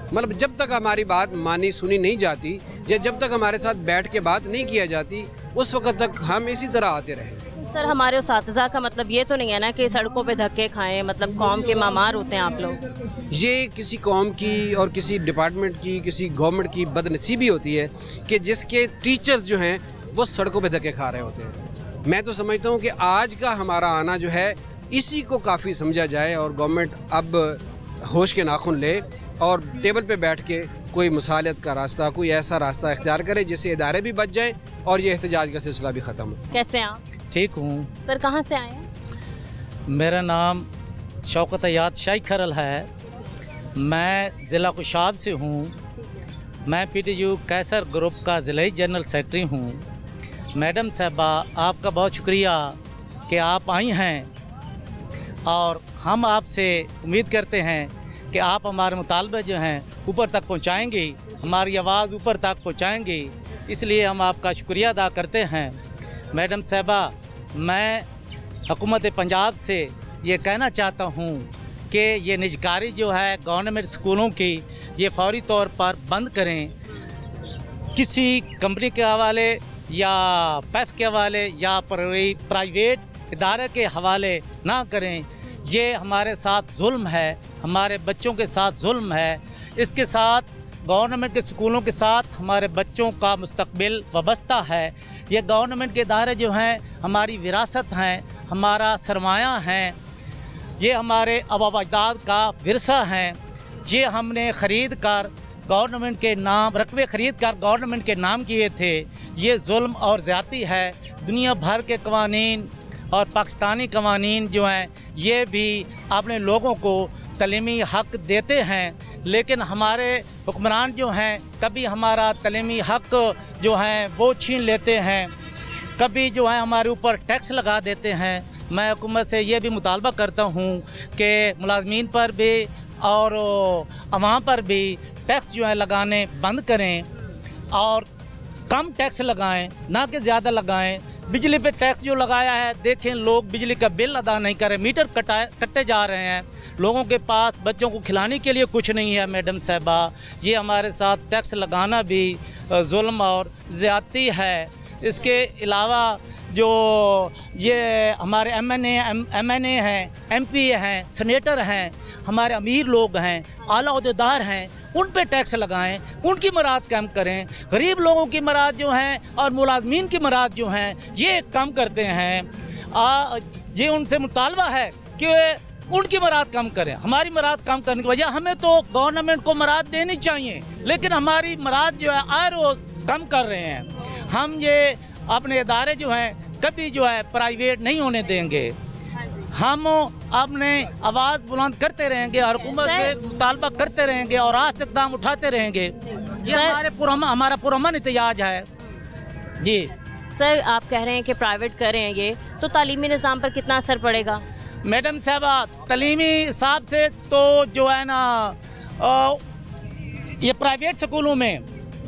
F: मतलब जब तक हमारी बात मानी सुनी नहीं जाती या जब तक हमारे साथ बैठ के बात नहीं किया जाती उस वक्त तक हम इसी तरह आते रहेंगे।
A: सर, हमारे उस्ताज़ा का मतलब ये तो नहीं है ना कि सड़कों पे धक्के खाएं, मतलब कौम के मामार होते हैं आप लोग?
F: ये किसी कौम की और किसी डिपार्टमेंट की, किसी गवर्नमेंट की बदनसीबी होती है कि जिसके टीचर्स जो हैं वो सड़कों पे धक्के खा रहे होते हैं। मैं तो समझता हूँ कि आज का हमारा आना जो है इसी को काफ़ी समझा जाए और गवर्नमेंट अब होश के नाखून ले और टेबल पे बैठ के कोई मुसालियत का रास्ता, कोई ऐसा रास्ता इख्तियार करे जिससे इदारे भी बच जाएं और ये एहतजाज का सिलसिला भी ख़त्म हो।
A: कैसे हैं आप?
G: ठीक हूँ
A: सर, कहाँ से आए हैं?
G: मेरा नाम शौकत अयाद शाही खरल है, मैं ज़िला कुशाब से हूँ। मैं PTU कैसर ग्रुप का ज़िला जनरल सेक्रेटरी हूँ। मैडम साहबा, आपका बहुत शुक्रिया कि आप आई हैं और हम आपसे उम्मीद करते हैं कि आप हमारे मुतालबे जो हैं ऊपर तक पहुँचाएँगे, हमारी आवाज़ ऊपर तक पहुँचाएँगे, इसलिए हम आपका शुक्रिया अदा करते हैं। मैडम साहबा, मैं हुकूमत पंजाब से ये कहना चाहता हूँ कि ये निजकारी जो है गवर्नमेंट स्कूलों की ये फौरी तौर पर बंद करें। किसी कंपनी के हवाले या पैफ के हवाले या प्राइवेट इदारे के हवाले ना करें। ये हमारे साथ जुल्म है, हमारे बच्चों के साथ जुल्म है। इसके साथ गवर्नमेंट के स्कूलों के साथ हमारे बच्चों का मुस्तकबिल वाबस्ता है। ये गवर्नमेंट के इदारे जो हैं हमारी विरासत हैं, हमारा सरमाया हैं, ये हमारे आबा अजदाद का विरसा हैं। ये हमने ख़रीद कर गवर्नमेंट के नाम रकबे ख़रीद कर गवर्नमेंट के नाम किए थे। ये जुल्म और ज़्यादती है। दुनिया भर के कवानीन और पाकिस्तानी कवानीन जो हैं ये भी अपने लोगों को तलीमी हक़ देते हैं, लेकिन हमारे हुक्मरान जो हैं कभी हमारा तलीमी हक़ जो हैं वो छीन लेते हैं, कभी जो है हमारे ऊपर टैक्स लगा देते हैं। मैं हुकूमत से ये भी मुतालबा करता हूँ कि मुलाजमीन पर भी और अवाम पर भी टैक्स जो है लगाने बंद करें और कम टैक्स लगाएं, ना कि ज़्यादा लगाएं। बिजली पे टैक्स जो लगाया है, देखें लोग बिजली का बिल अदा नहीं कर रहे, मीटर कटते जा रहे हैं, लोगों के पास बच्चों को खिलाने के लिए कुछ नहीं है। मैडम साहबा, ये हमारे साथ टैक्स लगाना भी जुल्म और ज़्यादती है। इसके अलावा जो ये हमारे एमएनए हैं, एमपी हैं, सेनेटर हैं, हमारे अमीर लोग हैं, आला ओहदेदार हैं, उन पे टैक्स लगाएं, उनकी मराद कम करें। गरीब लोगों की मराद जो हैं और मुलाजमीन की मराद जो हैं ये कम करते हैं। ये उनसे मुतालबा है कि उनकी मराद कम करें। हमारी मराद कम करने की वजह, हमें तो गवर्नमेंट को मराद देनी चाहिए, लेकिन हमारी मराद जो है आए रोज़ कम कर रहे हैं। हम ये अपने इदारे जो हैं कभी जो है प्राइवेट नहीं होने देंगे। हम अपने आवाज़ बुलंद करते रहेंगे और हुकूमत से मुतालबा करते रहेंगे और आज इक़दाम उठाते रहेंगे। ये हमारा पुरअमन एहतजाज है। जी
A: सर, आप कह रहे हैं कि प्राइवेट करें ये, तो तालीमी निज़ाम पर कितना असर पड़ेगा?
G: मैडम साहबा, तालीमी हिसाब से तो जो है ना ये प्राइवेट स्कूलों में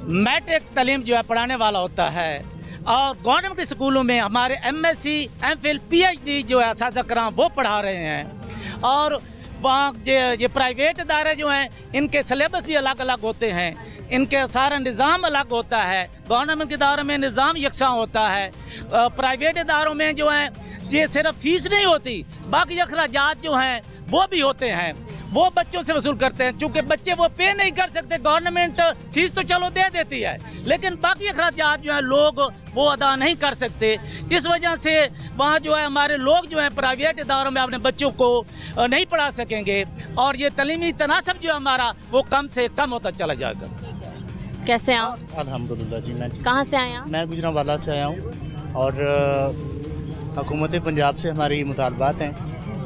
G: मैट्रिक तालीम जो है पढ़ाने वाला होता है और गवर्नमेंट स्कूलों में हमारे MSc, MPhil, PhD जो है असातिज़ा कराम वो पढ़ा रहे हैं। और वहाँ ये प्राइवेट इदारे जो हैं इनके सिलेबस भी अलग अलग होते हैं, इनके सारा निज़ाम अलग होता है। गवर्नमेंट के इदारों में निज़ाम यकसा होता है, प्राइवेट इदारों में जो है ये सिर्फ फीस नहीं होती, बाकी अखराजात जो हैं वो भी होते हैं, वो बच्चों से वसूल करते हैं। चूँकि बच्चे वो पे नहीं कर सकते, गवर्नमेंट फीस तो चलो दे देती है, लेकिन बाकी अखराजात जो है लोग वो अदा नहीं कर सकते। इस वजह से वहाँ जो है हमारे लोग जो हैं प्राइवेट इदारों में अपने बच्चों को नहीं पढ़ा सकेंगे और ये तलीमी तनासब जो है हमारा वो कम से कम होता चला जाएगा।
A: कैसे आप?
H: अल्हम्दुलिल्लाह जी। मैं
A: कहाँ से आए आप?
H: मैं गुजरांवाला से आया हूँ और हुकूमत पंजाब से हमारे ये मुतालबात हैं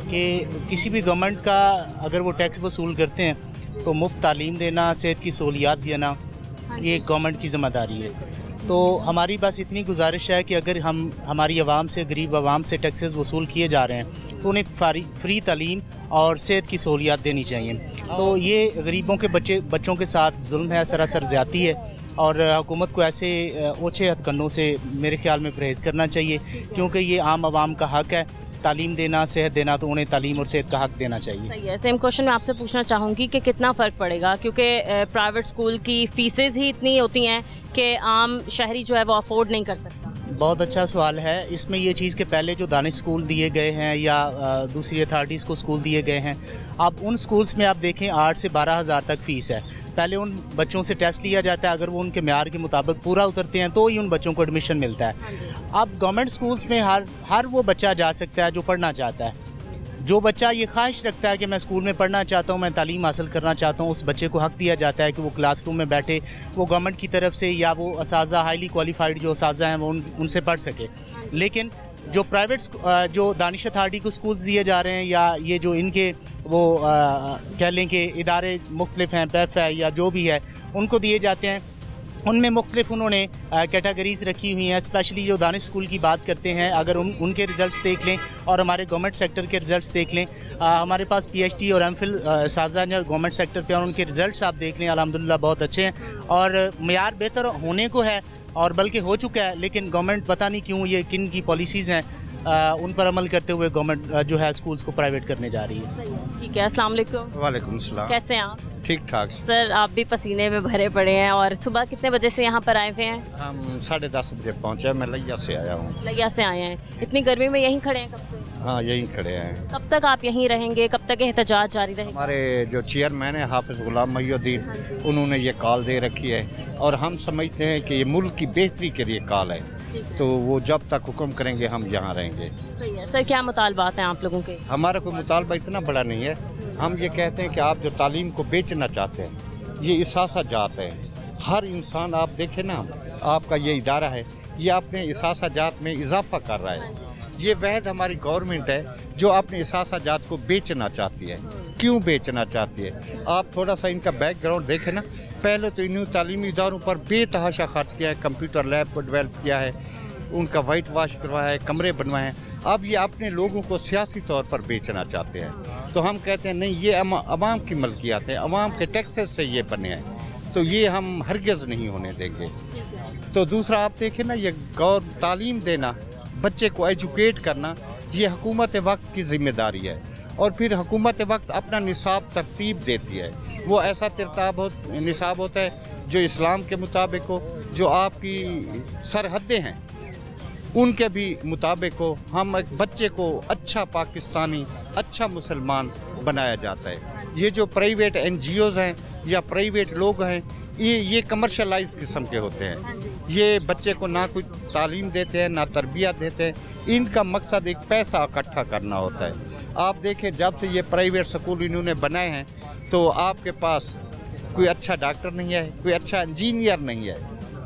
H: कि किसी भी गवर्नमेंट का अगर वो टैक्स वसूल करते हैं तो मुफ्त तालीम देना, सेहत की सहूलियात देना, ये गवर्नमेंट की ज़िम्मेदारी है। तो हमारी बस इतनी गुजारिश है कि अगर हम हमारी आवाम से, गरीब आवाम से टैक्सेस वसूल किए जा रहे हैं तो उन्हें फ्री तालीम और सेहत की सहूलियात देनी चाहिए। तो ये गरीबों के बच्चों के साथ जुल्म है, सरासर ज़्यादती है और हुकूमत को ऐसे ओछे हथकंडों से मेरे ख्याल में परहेज़ करना चाहिए, क्योंकि ये आम आवाम का हक़ है तालीम देना, सेहत देना, तो उन्हें तालीम और सेहत का हक़ देना चाहिए।
A: सही है। सेम क्वेश्चन मैं आपसे पूछना चाहूँगी कि कितना फ़र्क पड़ेगा, क्योंकि प्राइवेट स्कूल की फ़ीसेज़ ही इतनी होती हैं कि आम शहरी जो है वो अफोर्ड नहीं कर सकता।
H: बहुत अच्छा सवाल है। इसमें ये चीज़ के पहले जो दानिश स्कूल दिए गए हैं या दूसरी अथॉरिटीज़ को स्कूल दिए गए हैं, आप उन स्कूल्स में आप देखें 8 से 12,000 तक फ़ीस है। पहले उन बच्चों से टेस्ट लिया जाता है, अगर वो उनके म्यार के मुताबिक पूरा उतरते हैं तो ही उन बच्चों को एडमिशन मिलता है। अब गवर्नमेंट स्कूल्स में हर वो बच्चा जा सकता है जो पढ़ना चाहता है। जो बच्चा ये ख्वाहिश रखता है कि मैं स्कूल में पढ़ना चाहता हूँ, मैं तालीम हासिल करना चाहता हूँ, उस बच्चे को हक़ दिया जाता है कि वो क्लासरूम में बैठे, वो गवर्नमेंट की तरफ से या वो असाज़ा हाईली क्वालिफाइड जो असाज़ा हैं वो उनसे पढ़ सके। लेकिन जो प्राइवेट जो दानिश अथॉरिटी को स्कूल्स दिए जा रहे हैं या ये जो इनके वो कह लें कि इदारे मुख्तलिफ हैं, पैफ है या जो भी है, उनको दिए जाते हैं, उनमें मुख्तलिफ उन्होंने कैटेगरीज़ रखी हुई हैं। स्पेशली जो दानिश स्कूल की बात करते हैं, अगर उनके रिज़ल्ट्स देख लें और हमारे गवर्नमेंट सेक्टर के रिज़ल्ट्स देख लें, हमारे पास PhD और MPhil साजा जो गवर्नमेंट सेक्टर पे, और उनके रिज़ल्ट्स आप देख लें, अल्हम्दुलिल्लाह बहुत अच्छे हैं और मेयार बेहतर होने को है और बल्कि हो चुका है। लेकिन गवर्नमेंट पता नहीं क्यों ये किन की पॉलिसीज़ हैं, उन पर अमल करते हुए गवर्नमेंट जो है स्कूल्स को प्राइवेट करने जा रही है।
A: ठीक है, अस्सलाम वालेकुम।
I: वालेकुम सलाम।
A: कैसे हैं आप?
I: ठीक ठाक।
A: सर, आप भी पसीने में भरे पड़े हैं और सुबह कितने बजे से यहाँ पर आए हुए हैं?
I: हम 10:30 बजे पहुँचे। मैं लिया से आया हूँ।
A: लिया से आए हैं। इतनी गर्मी में यहीं खड़े हैं कब से?
I: हाँ, यहीं खड़े हैं।
A: कब तक आप यहीं रहेंगे? कब तक एहतजाज जारी रहेगा?
I: हमारे जो चेयरमैन है हाफिज़ गुलाम मोहिउद्दीन, उन्होंने ये कॉल दे रखी है और हम समझते हैं कि ये मुल्क की बेहतरी के लिए कॉल है, तो वो जब तक हुक्म करेंगे हम यहाँ रहेंगे।
A: सही है। सर, क्या मुतालबात हैं आप लोगों के?
I: हमारा कोई मुतालबा इतना बड़ा नहीं है। हम ये कहते हैं कि आप जो तालीम को बेचना चाहते हैं, ये इसासा जात है। हर इंसान, आप देखें ना, आपका ये इदारा है, ये अपने इसासा जात में इजाफा कर रहा है। ये वहद हमारी गवर्नमेंट है जो अपने इसासाजात को बेचना चाहती है। क्यों बेचना चाहती है? आप थोड़ा सा इनका बैकग्राउंड देखें ना। पहले तो इन तालीमी इदारों पर बेतहाशा खर्च किया है, कंप्यूटर लैब को डेवलप किया है, उनका वाइट वाश करवाया है, कमरे बनवाए हैं। अब ये अपने लोगों को सियासी तौर पर बेचना चाहते हैं। तो हम कहते हैं नहीं, ये अवाम की मलकियात है, अवाम के टैक्सेस से ये बने हैं, तो ये हम हरगिज़ नहीं होने देंगे। तो दूसरा आप देखें ना, ये तालीम देना, बच्चे को एजुकेट करना, ये हुकूमत वक्त की जिम्मेदारी है। और फिर हुकूमत वक्त अपना निसाब तरतीब देती है। वो ऐसा निसाब होता है जो इस्लाम के मुताबिक हो, जो आपकी सरहदें हैं उनके भी मुताबिक हो। हम एक बच्चे को अच्छा पाकिस्तानी, अच्छा मुसलमान बनाया जाता है। ये जो प्राइवेट NGOs हैं या प्राइवेट लोग हैं, ये कमर्शलाइज किस्म के होते हैं। ये बच्चे को ना कोई तालीम देते हैं, ना तरबियत देते हैं। इनका मकसद एक पैसा इकट्ठा करना होता है। आप देखें, जब से ये प्राइवेट स्कूल इन्होंने बनाए हैं, तो आपके पास कोई अच्छा डॉक्टर नहीं है, कोई अच्छा इंजीनियर नहीं है,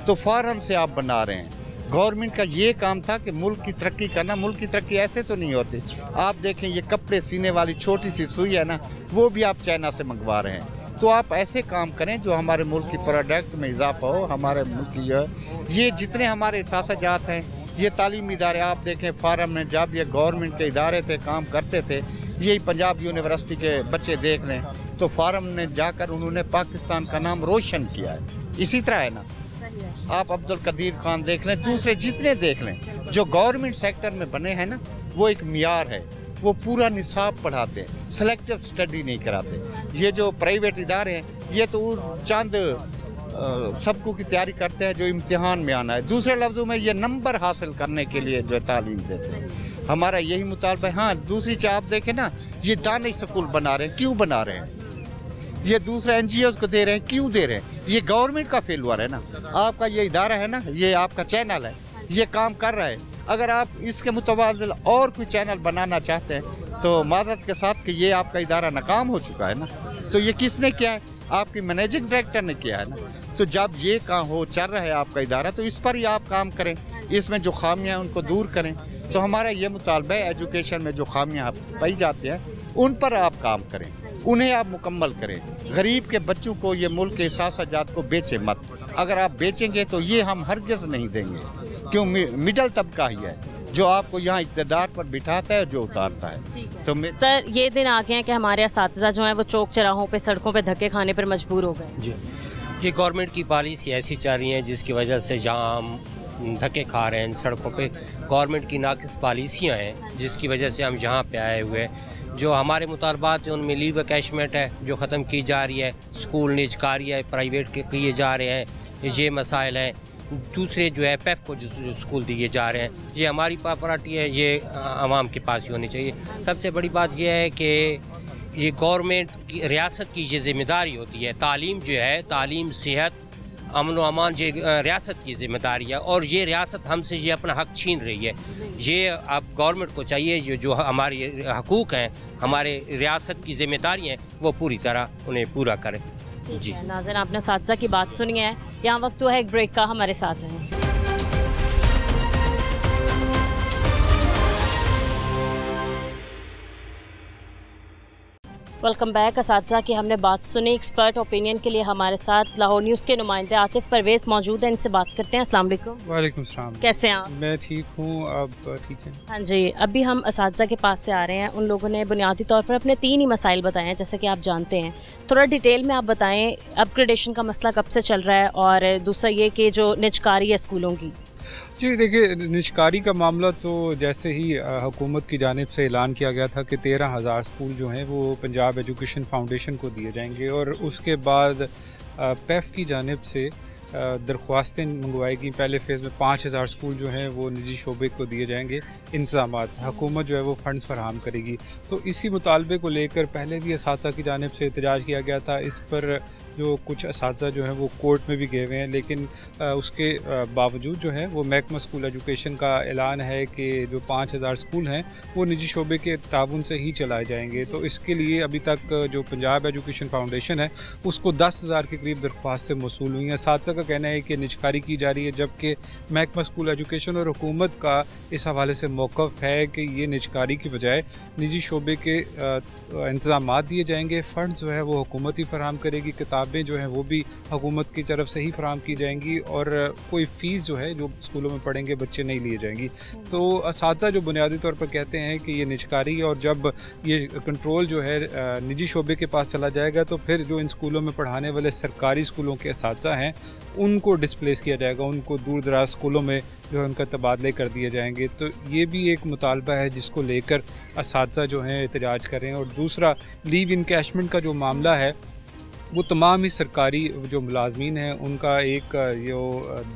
I: तो फौरन से आप बना रहे हैं। गवर्नमेंट का ये काम था कि मुल्क की तरक्की करना। मुल्क की तरक्की ऐसे तो नहीं होती। आप देखें, ये कपड़े सीने वाली छोटी सी सुई है ना, वो भी आप चाइना से मंगवा रहे हैं। तो आप ऐसे काम करें जो हमारे मुल्क की प्रोडक्ट में इजाफा हो। हमारे मुल्क की ये जितने हमारे इसासाजात हैं, ये तालीमी इदारे आप देखें, फार्म में जब ये गवर्नमेंट के इदारे थे, काम करते थे, यही पंजाब यूनिवर्सिटी के बच्चे देख लें, तो फार्म ने जाकर उन्होंने पाकिस्तान का नाम रोशन किया है। इसी तरह है ना, आप अब्दुल कदीर खान देख लें, दूसरे जितने देख लें, जो गवर्नमेंट सेक्टर में बने हैं ना, वो एक मियार है। वो पूरा निसाब पढ़ाते हैं, सेलेक्टिव स्टडी नहीं कराते। ये जो प्राइवेट इदारे हैं, ये तो चंद सबको की तैयारी करते हैं जो इम्तिहान में आना है। दूसरे लफ्ज़ों में, ये नंबर हासिल करने के लिए जो तालीम देते हैं। हमारा यही मुतालबा है। हाँ, दूसरी चीज़ आप देखें ना, ये दानिश स्कूल बना रहे हैं, क्यों बना रहे हैं? ये दूसरे NGOs को दे रहे हैं, क्यों दे रहे हैं? ये गवर्नमेंट का फेलुअर है ना। आपका ये इदारा है ना, ये आपका चैनल है, ये काम कर रहा है। अगर आप इसके मुतबादिल और कोई चैनल बनाना चाहते हैं, तो माजरत के साथ कि ये आपका इदारा नाकाम हो चुका है ना। तो ये किसने किया है? आपकी मैनेजिंग डायरेक्टर ने किया है ना। तो जब ये काम हो चल रहा है आपका इदारा, तो इस पर ही आप काम करें, इसमें जो खामियां उनको दूर करें। तो हमारा ये मुतालबा है, एजुकेशन में जो खामियां पाई जाती हैं, उन पर आप काम करें, उन्हें आप मुकम्मल करें। गरीब के बच्चों को, ये मुल्क के इसासाजात को बेचे मत। अगर आप बेचेंगे तो ये हम हरगिज़ नहीं देंगे। क्यों? मिडल तबका ही है जो आपको यहाँ इक़्तिदार पर बिठाता है, जो उतारता है। तो
A: सर, ये दिन आ गए हैं कि हमारे असातिज़ा जो हैं वो चौक चौराहों पे, सड़कों पे धक्के खाने पर मजबूर हो गए।
J: जी, ये गवर्नमेंट की पॉलिसी ऐसी चल रही है जिसकी वजह से जहाँ हम धक्के खा रहे हैं सड़कों पे, गवर्नमेंट की नाकिस पॉलिसियाँ हैं जिसकी वजह से हम यहाँ पे आए हुए हैं। जो हमारे मुतालबात हैं उनमें लीव कैशमेंट है जो ख़त्म की जा रही है, स्कूल निजकारी है, प्राइवेट के किए जा रहे हैं, ये मसाइल हैं। दूसरे जो है PEF को जो स्कूल दिए जा रहे हैं, ये हमारी प्रॉपर्टी है, ये आवाम के पास ही होनी चाहिए। सबसे बड़ी बात यह है कि ये गवर्नमेंट की, रियासत की ये ज़िम्मेदारी होती है। तालीम जो है, तालीम, सेहत, अमन व अमान, ये रियासत की ज़िम्मेदारी है और ये रियासत हमसे ये अपना हक छीन रही है। ये अब गवर्नमेंट को चाहिए ये जो हमारे हकूक़ हैं, हमारे रियासत की ज़िम्मेदारी हैं, वो पूरी तरह उन्हें पूरा करें। जी
A: नाज़रीन, आपने असातिज़ा की बात सुनी है। यहाँ वक्त हुआ है एक ब्रेक का, हमारे साथ रहें। Welcome back. असातिज़ा की हमने बात सुनी। एक्सपर्ट ओपिनियन के लिए हमारे साथ लाहौर न्यूज़ के नुमाइंदे आतिफ परवेज़ मौजूद हैं, इनसे बात करते हैं। अस्सलाम वालेकुम।
K: वालेकुम सलाम।
A: कैसे हैं आप?
K: मैं ठीक हूँ, आप ठीक हैं?
A: हाँ जी, अभी हम असातिज़ा के पास से आ रहे हैं। उन लोगों ने बुनियादी तौर पर अपने 3 ही मसाइल बताए हैं, जैसे कि आप जानते हैं। थोड़ा डिटेल में आप बताएं, अपग्रेडेशन का मसला कब से चल रहा है, और दूसरा ये कि जो निजकारी है स्कूलों की।
K: जी देखिए, निजकारी का मामला तो जैसे ही हुकूमत की जानिब से ऐलान किया गया था कि 13,000 स्कूल जो हैं वो पंजाब एजुकेशन फाउंडेशन को दिए जाएंगे, और उसके बाद PEF की जानिब से दरख्वास्तें मंगवाई गई। पहले फ़ेज़ में 5,000 स्कूल जो हैं वो निजी शोबे को दिए जाएंगे। इंतज़ामात हुकूमत जो है वो फ़ंड्स फराहम करेगी। तो इसी मुतालबे को लेकर पहले भी असातिज़ा की जानिब से एहतजाज किया गया था। इस पर जो कुछ असातिज़ा जो हैं वो कोर्ट में भी गए हुए हैं, लेकिन उसके बावजूद जो है वो महकमा स्कूल एजुकेशन का ऐलान है कि जो 5000 स्कूल हैं वो निजी शोबे के ताउन से ही चलाए जाएंगे। तो इसके लिए अभी तक जो पंजाब एजुकेशन फाउंडेशन है उसको 10,000 के करीब दरख्वास्तें मौसूल हुई हैं। असातिज़ा का कहना है कि निजकारी की जा रही है, जबकि महकमा स्कूल एजुकेशन और हुकूमत का इस हवाले से मौक़िफ़ है कि ये निजकारी की बजाय निजी शोबे के इंतज़ाम दिए जाएंगे। फ़ंड जो है वो हुकूमत ही फराहम करेगी, किताबें जो हैं वो भी हुकूमत की तरफ से ही फराहम की जाएंगी और कोई फ़ीस जो है जो स्कूलों में पढ़ेंगे बच्चे नहीं लिए जाएंगी। तो असातिज़ा जो बुनियादी तौर पर कहते हैं कि ये निजकारी, और जब ये कंट्रोल जो है निजी शोबे के पास चला जाएगा तो फिर जो इन स्कूलों में पढ़ाने वाले सरकारी स्कूलों के असातिज़ा हैं उनको डिस्प्लेस किया जाएगा, उनको दूर दराज स्कूलों में जो है उनका तबादले कर दिए जाएंगे। तो ये भी एक मुतालबा है जिसको लेकर असातिज़ा जो हैं एहतजाज कर रहे हैं। और दूसरा लीव इनकैशमेंट का जो मामला है वो तमाम ही सरकारी जो मुलाजमीन हैं उनका एक जो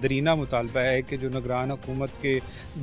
K: दरीना मुतालबा है कि जो निगरान हुकूमत के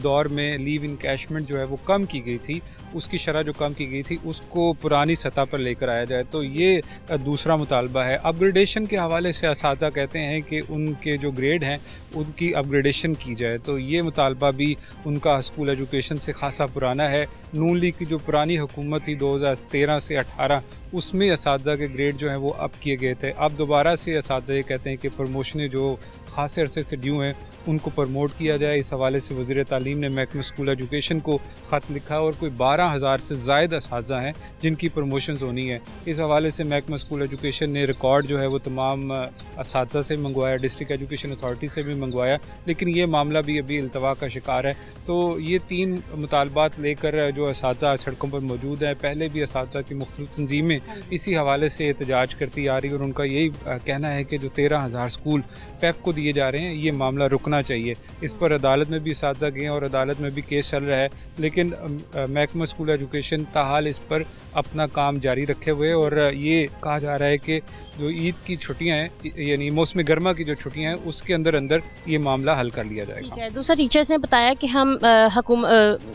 K: दौर में लीव इनकैशमेंट जो है वो कम की गई थी, उसकी शरह जो कम की गई थी उसको पुरानी सतह पर लेकर आया जाए। तो ये दूसरा मुतालबा है। अपग्रेडेशन के हवाले से असातिज़ा कहते हैं कि उनके जो ग्रेड हैं उनकी अपग्रेडेशन की जाए। तो ये मुतालबा भी उनका स्कूल एजुकेशन से खासा पुराना है। नून लीग की जो पुरानी हुकूमत थी 2013 से 18 उसमें असातिज़ा के ग्रेड जो हैं वो अप किए गए थे। अब दोबारा से असातिज़ा ये कहते हैं कि प्रमोशनें जो ख़ासे अरसे से ड्यू हैं उनको प्रमोट किया जाए। इस हवाले से वज़ीर तालीम ने महकमा स्कूल एजुकेशन को ख़त लिखा और कोई 12,000 से ज़ायद असातिज़ा हैं जिनकी प्रमोशंस होनी है। इस हवाले से महकमा स्कूल एजुकेशन ने रिकॉर्ड जो है वो तमाम असातिज़ा से मंगवाया, डिस्ट्रिक्ट एजुकेशन अथॉरिटी से भी मंगवाया, लेकिन ये मामला भी अभी इल्तवा का शिकार है। तो ये 3 मुतालबात लेकर जो असातिज़ा सड़कों पर मौजूद हैं। पहले भी असातिज़ा की मुख्तलिफ तंजीमें इसी हवाले से एहतजाज करती आ रही और उनका यही कहना है कि जो 13,000 स्कूल पैफ को दिए जा रहे हैं ये मामला रुकना चाहिए। इस पर अदालत में भी असातिज़ा गए और अदालत में भी केस चल रहा है, लेकिन महकमा स्कूल एजुकेशन ताहाल इस पर अपना काम जारी रखे हुए और ये कहा जा रहा है कि जो ईद की छुट्टियां हैं यानी मौसम गर्मा की जो छुट्टियां हैं उसके अंदर अंदर ये मामला हल कर लिया जाएगा।
A: ठीक है। दूसरा, टीचर्स ने बताया कि हम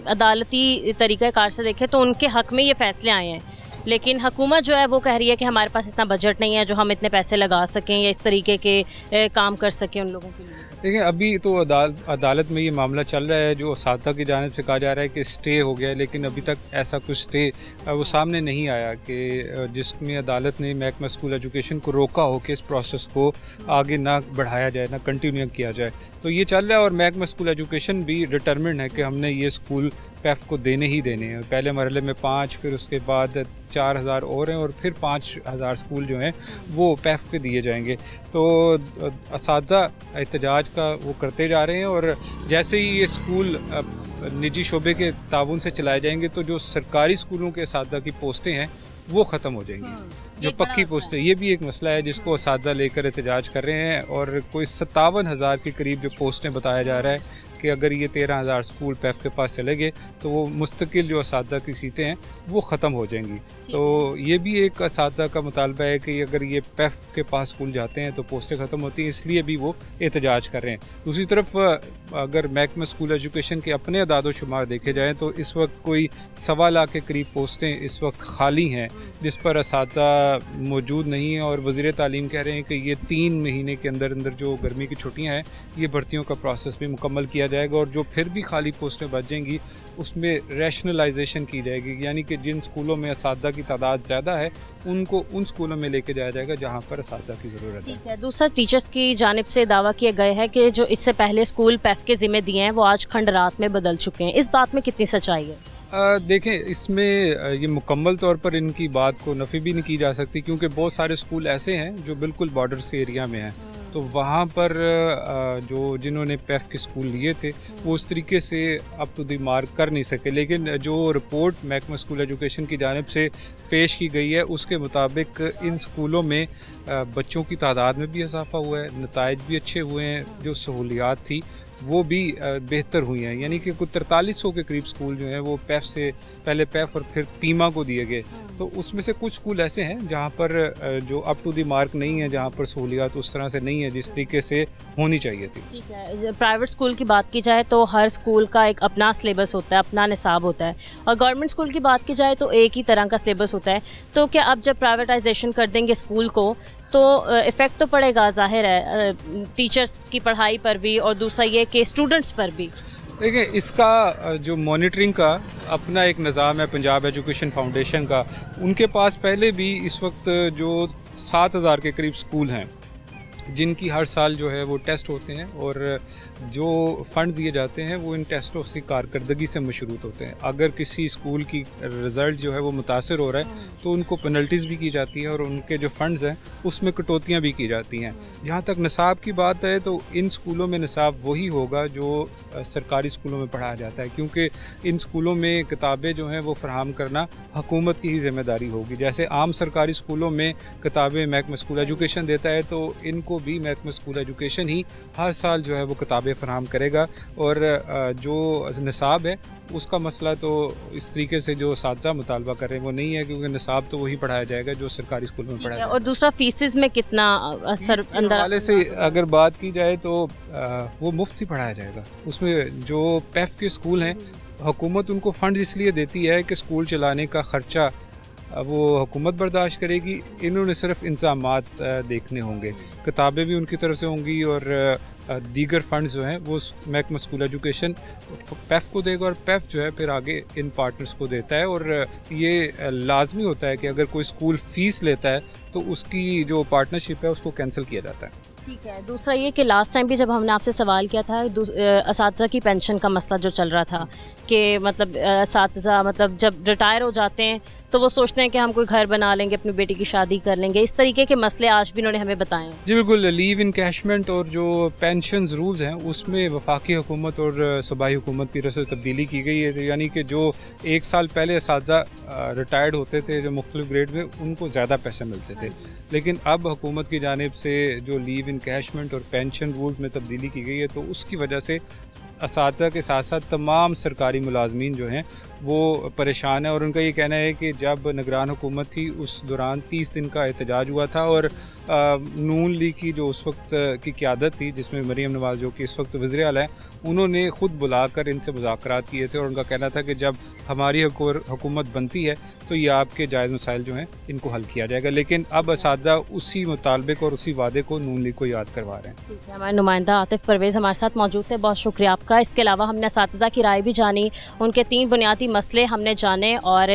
A: अदालती तरीक़ाकार से देखें तो उनके हक़ में ये फैसले आए हैं, लेकिन हुकूमत जो है वो कह रही है कि हमारे पास इतना बजट नहीं है जो हम इतने पैसे लगा सकें या इस तरीके के काम कर सकें उन लोगों के लिए।
K: देखिए, अभी तो अदालत में ये मामला चल रहा है। जो असातिज़ा की जानिब से कहा जा रहा है कि स्टे हो गया है, लेकिन अभी तक ऐसा कुछ स्टे वो सामने नहीं आया कि जिसमें अदालत ने महकमा स्कूल एजुकेशन को रोका हो कि इस प्रोसेस को आगे ना बढ़ाया जाए, ना कंटिन्यू किया जाए। तो ये चल रहा है और महकमा स्कूल एजुकेशन भी डिटर्मिन्ड है कि हमने ये स्कूल पैफ को देने ही देने हैं। पहले मरहले में 5, फिर उसके बाद 4,000 और हैं और फिर 5,000 स्कूल जो हैं वो पैफ के दिए जाएंगे। तो असातिज़ा एहतजाज का वो करते जा रहे हैं और जैसे ही ये स्कूल निजी शोबे के ताउन से चलाए जाएंगे तो जो सरकारी स्कूलों के असातिज़ा की पोस्टें हैं वो ख़त्म हो जाएंगी। जो पक्की पोस्टें, ये भी एक मसला है जिसको असातिज़ा लेकर एहतजाज कर रहे हैं और कोई 57,000 के करीब जो पोस्टें बताया जा रहा है कि अगर ये 13,000 स्कूल पैफ के पास चले गए तो वो मुस्तकिल जो असातिज़ा की सीटें हैं वो ख़त्म हो जाएंगी। तो ये भी एक असातिज़ा का मुतालबा है कि अगर ये पैफ के पास स्कूल जाते हैं तो पोस्टें ख़त्म होती हैं, इसलिए भी वो एहतजाज कर रहे हैं। दूसरी तरफ अगर महकमा स्कूल एजुकेशन के अपने अदाद शुमार देखे जाएँ तो इस वक्त कोई 1.25 लाख के करीब पोस्टें इस वक्त खाली हैं जिस पर असातिज़ा मौजूद नहीं है और वज़ीर तालीम कह रहे हैं कि ये 3 महीने के अंदर अंदर जो गर्मी की छुट्टियाँ हैं ये भर्तियों का प्रोसेस भी मुकम्मल किया जाएगा और जो फिर भी खाली पोस्टें बच जाएंगी उसमें रैशनलाइजेशन की जाएगी, यानी कि जिन स्कूलों में असातिज़ा की तादाद ज़्यादा है उनको उन स्कूलों में लेके जाया जाएगा जहाँ पर असातिज़ा की ज़रूरत है।
A: ठीक है। दूसरा, टीचर्स की जानिब से दावा किया गया है कि जो इससे पहले स्कूल पैफ के ज़िम्मे दिए हैं वो आज खंडरात में बदल चुके हैं। इस बात में कितनी सच्चाई है?
K: देखें, इसमें ये मुकम्मल तौर पर इनकी बात को नफ़ी भी नहीं की जा सकती क्योंकि बहुत सारे स्कूल ऐसे हैं जो बिल्कुल बॉर्डर से एरिया में हैं। तो वहाँ पर जो जिन्होंने पैफ के स्कूल लिए थे वो उस तरीके से अप टू द मार्क कर नहीं सके, लेकिन जो रिपोर्ट महकमा स्कूल एजुकेशन की जानिब से पेश की गई है उसके मुताबिक इन स्कूलों में बच्चों की तादाद में भी इजाफा हुआ है, नताइज भी अच्छे हुए हैं, जो सहूलियात थी वो भी बेहतर हुई हैं, यानी कि कुछ 4300 के करीब स्कूल जो हैं वो पैफ से पहले पैफ और फिर पीमा को दिए गए। तो उसमें से कुछ स्कूल ऐसे हैं जहाँ पर जो अप टू द मार्क नहीं है, जहाँ पर सहूलियात उस तरह से नहीं है जिस तरीके से होनी चाहिए थी।
A: ठीक है। प्राइवेट स्कूल की बात की जाए तो हर स्कूल का एक अपना सिलेबस होता है, अपना निसाब होता है, और गवर्नमेंट स्कूल की बात की जाए तो एक ही तरह का सिलेबस होता है। तो क्या अब जब प्राइवेटाइजेशन कर देंगे स्कूल को तो इफ़ेक्ट तो पड़ेगा, जाहिर है, टीचर्स की पढ़ाई पर भी और दूसरा ये कि स्टूडेंट्स पर भी।
K: देखिए, इसका जो मॉनिटरिंग का अपना एक निज़ाम है पंजाब एजुकेशन फाउंडेशन का। उनके पास पहले भी इस वक्त जो 7000 के करीब स्कूल हैं जिनकी हर साल जो है वो टेस्ट होते हैं और जो फ़ंड दिए जाते हैं वो इन टेस्टों की कारकर्दगी से मशरूत होते हैं। अगर किसी स्कूल की रिज़ल्ट जो है वो मुतासर हो रहा है तो उनको पेनल्टीज़ भी की जाती है और उनके जो फ़ंड्स हैं उसमें कटौतियाँ भी की जाती हैं। जहाँ तक निसाब की बात है तो इन स्कूलों में निसाब वही होगा जो सरकारी स्कूलों में पढ़ाया जाता है, क्योंकि इन स्कूलों में किताबें जो हैं वो फराहम करना हुकूमत की ही ज़िम्मेदारी होगी। जैसे आम सरकारी स्कूलों में किताबें महकमा स्कूल एजुकेशन देता है तो इनको भी महकमा स्कूल एजुकेशन ही हर साल जो है वो किताबें फराहम करेगा। और जो निसाब है उसका मसला तो इस तरीके से जो साथी मुतालबा कर रहे हैं वो नहीं है, क्योंकि निसाब तो वही पढ़ाया जाएगा जो सरकारी स्कूल में पढ़ाया जाएगा।
A: और दूसरा फीसिस में कितना असर
K: अंदाज़े से अगर बात की जाए तो वो मुफ्त ही पढ़ाया जाएगा। उसमें जो पेफ के स्कूल हैं हुकूमत उनको फंड इसलिए देती है कि स्कूल चलाने का ख़र्चा वो हुकूमत बर्दाश्त करेगी, इन्होंने सिर्फ इंतज़ामात देखने होंगे, किताबें भी उनकी तरफ से होंगी और दीगर फंड जो हैं वो महकमा स्कूल एजुकेशन पेफ को देगा और पेफ जो है फिर आगे इन पार्टनर्स को देता है। और ये लाजमी होता है कि अगर कोई स्कूल फ़ीस लेता है तो उसकी जो पार्टनरशिप है उसको कैंसिल किया जाता है।
A: ठीक है। दूसरा ये कि लास्ट टाइम भी जब हमने आपसे सवाल किया था असातिज़ा की पेंशन का मसला जो चल रहा था कि मतलब असातिज़ा मतलब जब रिटायर हो जाते हैं तो वो सोचते हैं कि हम कोई घर बना लेंगे, अपनी बेटी की शादी कर लेंगे, इस तरीके के मसले आज भी उन्होंने हमें बताए हैं।
K: जी बिल्कुल, लीव इनकैशमेंट और जो पेंशन रूल्स हैं उसमें वफाकी हुकूमत और सूबाई हुकूमत की तरफ से तब्दीली की गई है। यानी कि जो एक साल पहले असातिज़ा रिटायर्ड होते थे जो मुख्तलिफ ग्रेड में, उनको ज़्यादा पैसे मिलते थे, लेकिन अब हुकूमत की जानिब से जो लीव इनकैशमेंट और पेंशन रूल्स में तब्दीली की गई है तो उसकी वजह से असातिज़ा के साथ साथ तमाम सरकारी मुलाजमीन जो हैं वो परेशान है। और उनका ये कहना है कि जब निगरान हुकूमत थी उस दौरान 30 दिन का एहतजाज हुआ था और नून लीग की जो उस वक्त की क़यादत थी जिसमें मरीम नवाज़ जो कि इस वक्त वज़ीर आला हैं, उन्होंने ख़ुद बुलाकर इनसे मुज़ाकरात किए थे और उनका कहना था कि जब हमारी हुकूमत बनती है तो ये आपके जायज़ मसाइल जो हैं इनको हल किया जाएगा। लेकिन अब असातिज़ा उसी मुतालबे को और उसी वादे को नून लीग को याद करवा रहे हैं।
A: ठीक है, हमारे नुमाइंदा आतिफ़ परवेज़ हमारे साथ मौजूद थे, बहुत शुक्रिया आपका। इसके अलावा हमने असातिज़ा की राय भी जानी, उनके 3 बुनियादी मसले हमने जाने और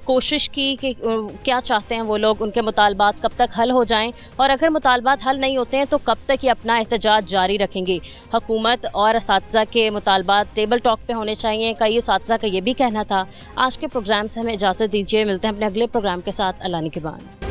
A: कोशिश की कि क्या चाहते हैं वो लोग, उनके मुतालबात कब तक हल हो जाएं और अगर मुतालबात हल नहीं होते हैं तो कब तक ये अपना एहतजाज जारी रखेंगे। हुकूमत और असातिज़ा के मुतालबात टेबल टॉक पे होने चाहिए, कई असातिज़ा का ये भी कहना था। आज के प्रोग्राम से हमें इजाज़त दीजिए, मिलते हैं अपने अगले प्रोग्राम के साथ। अल्लाह निगहबान।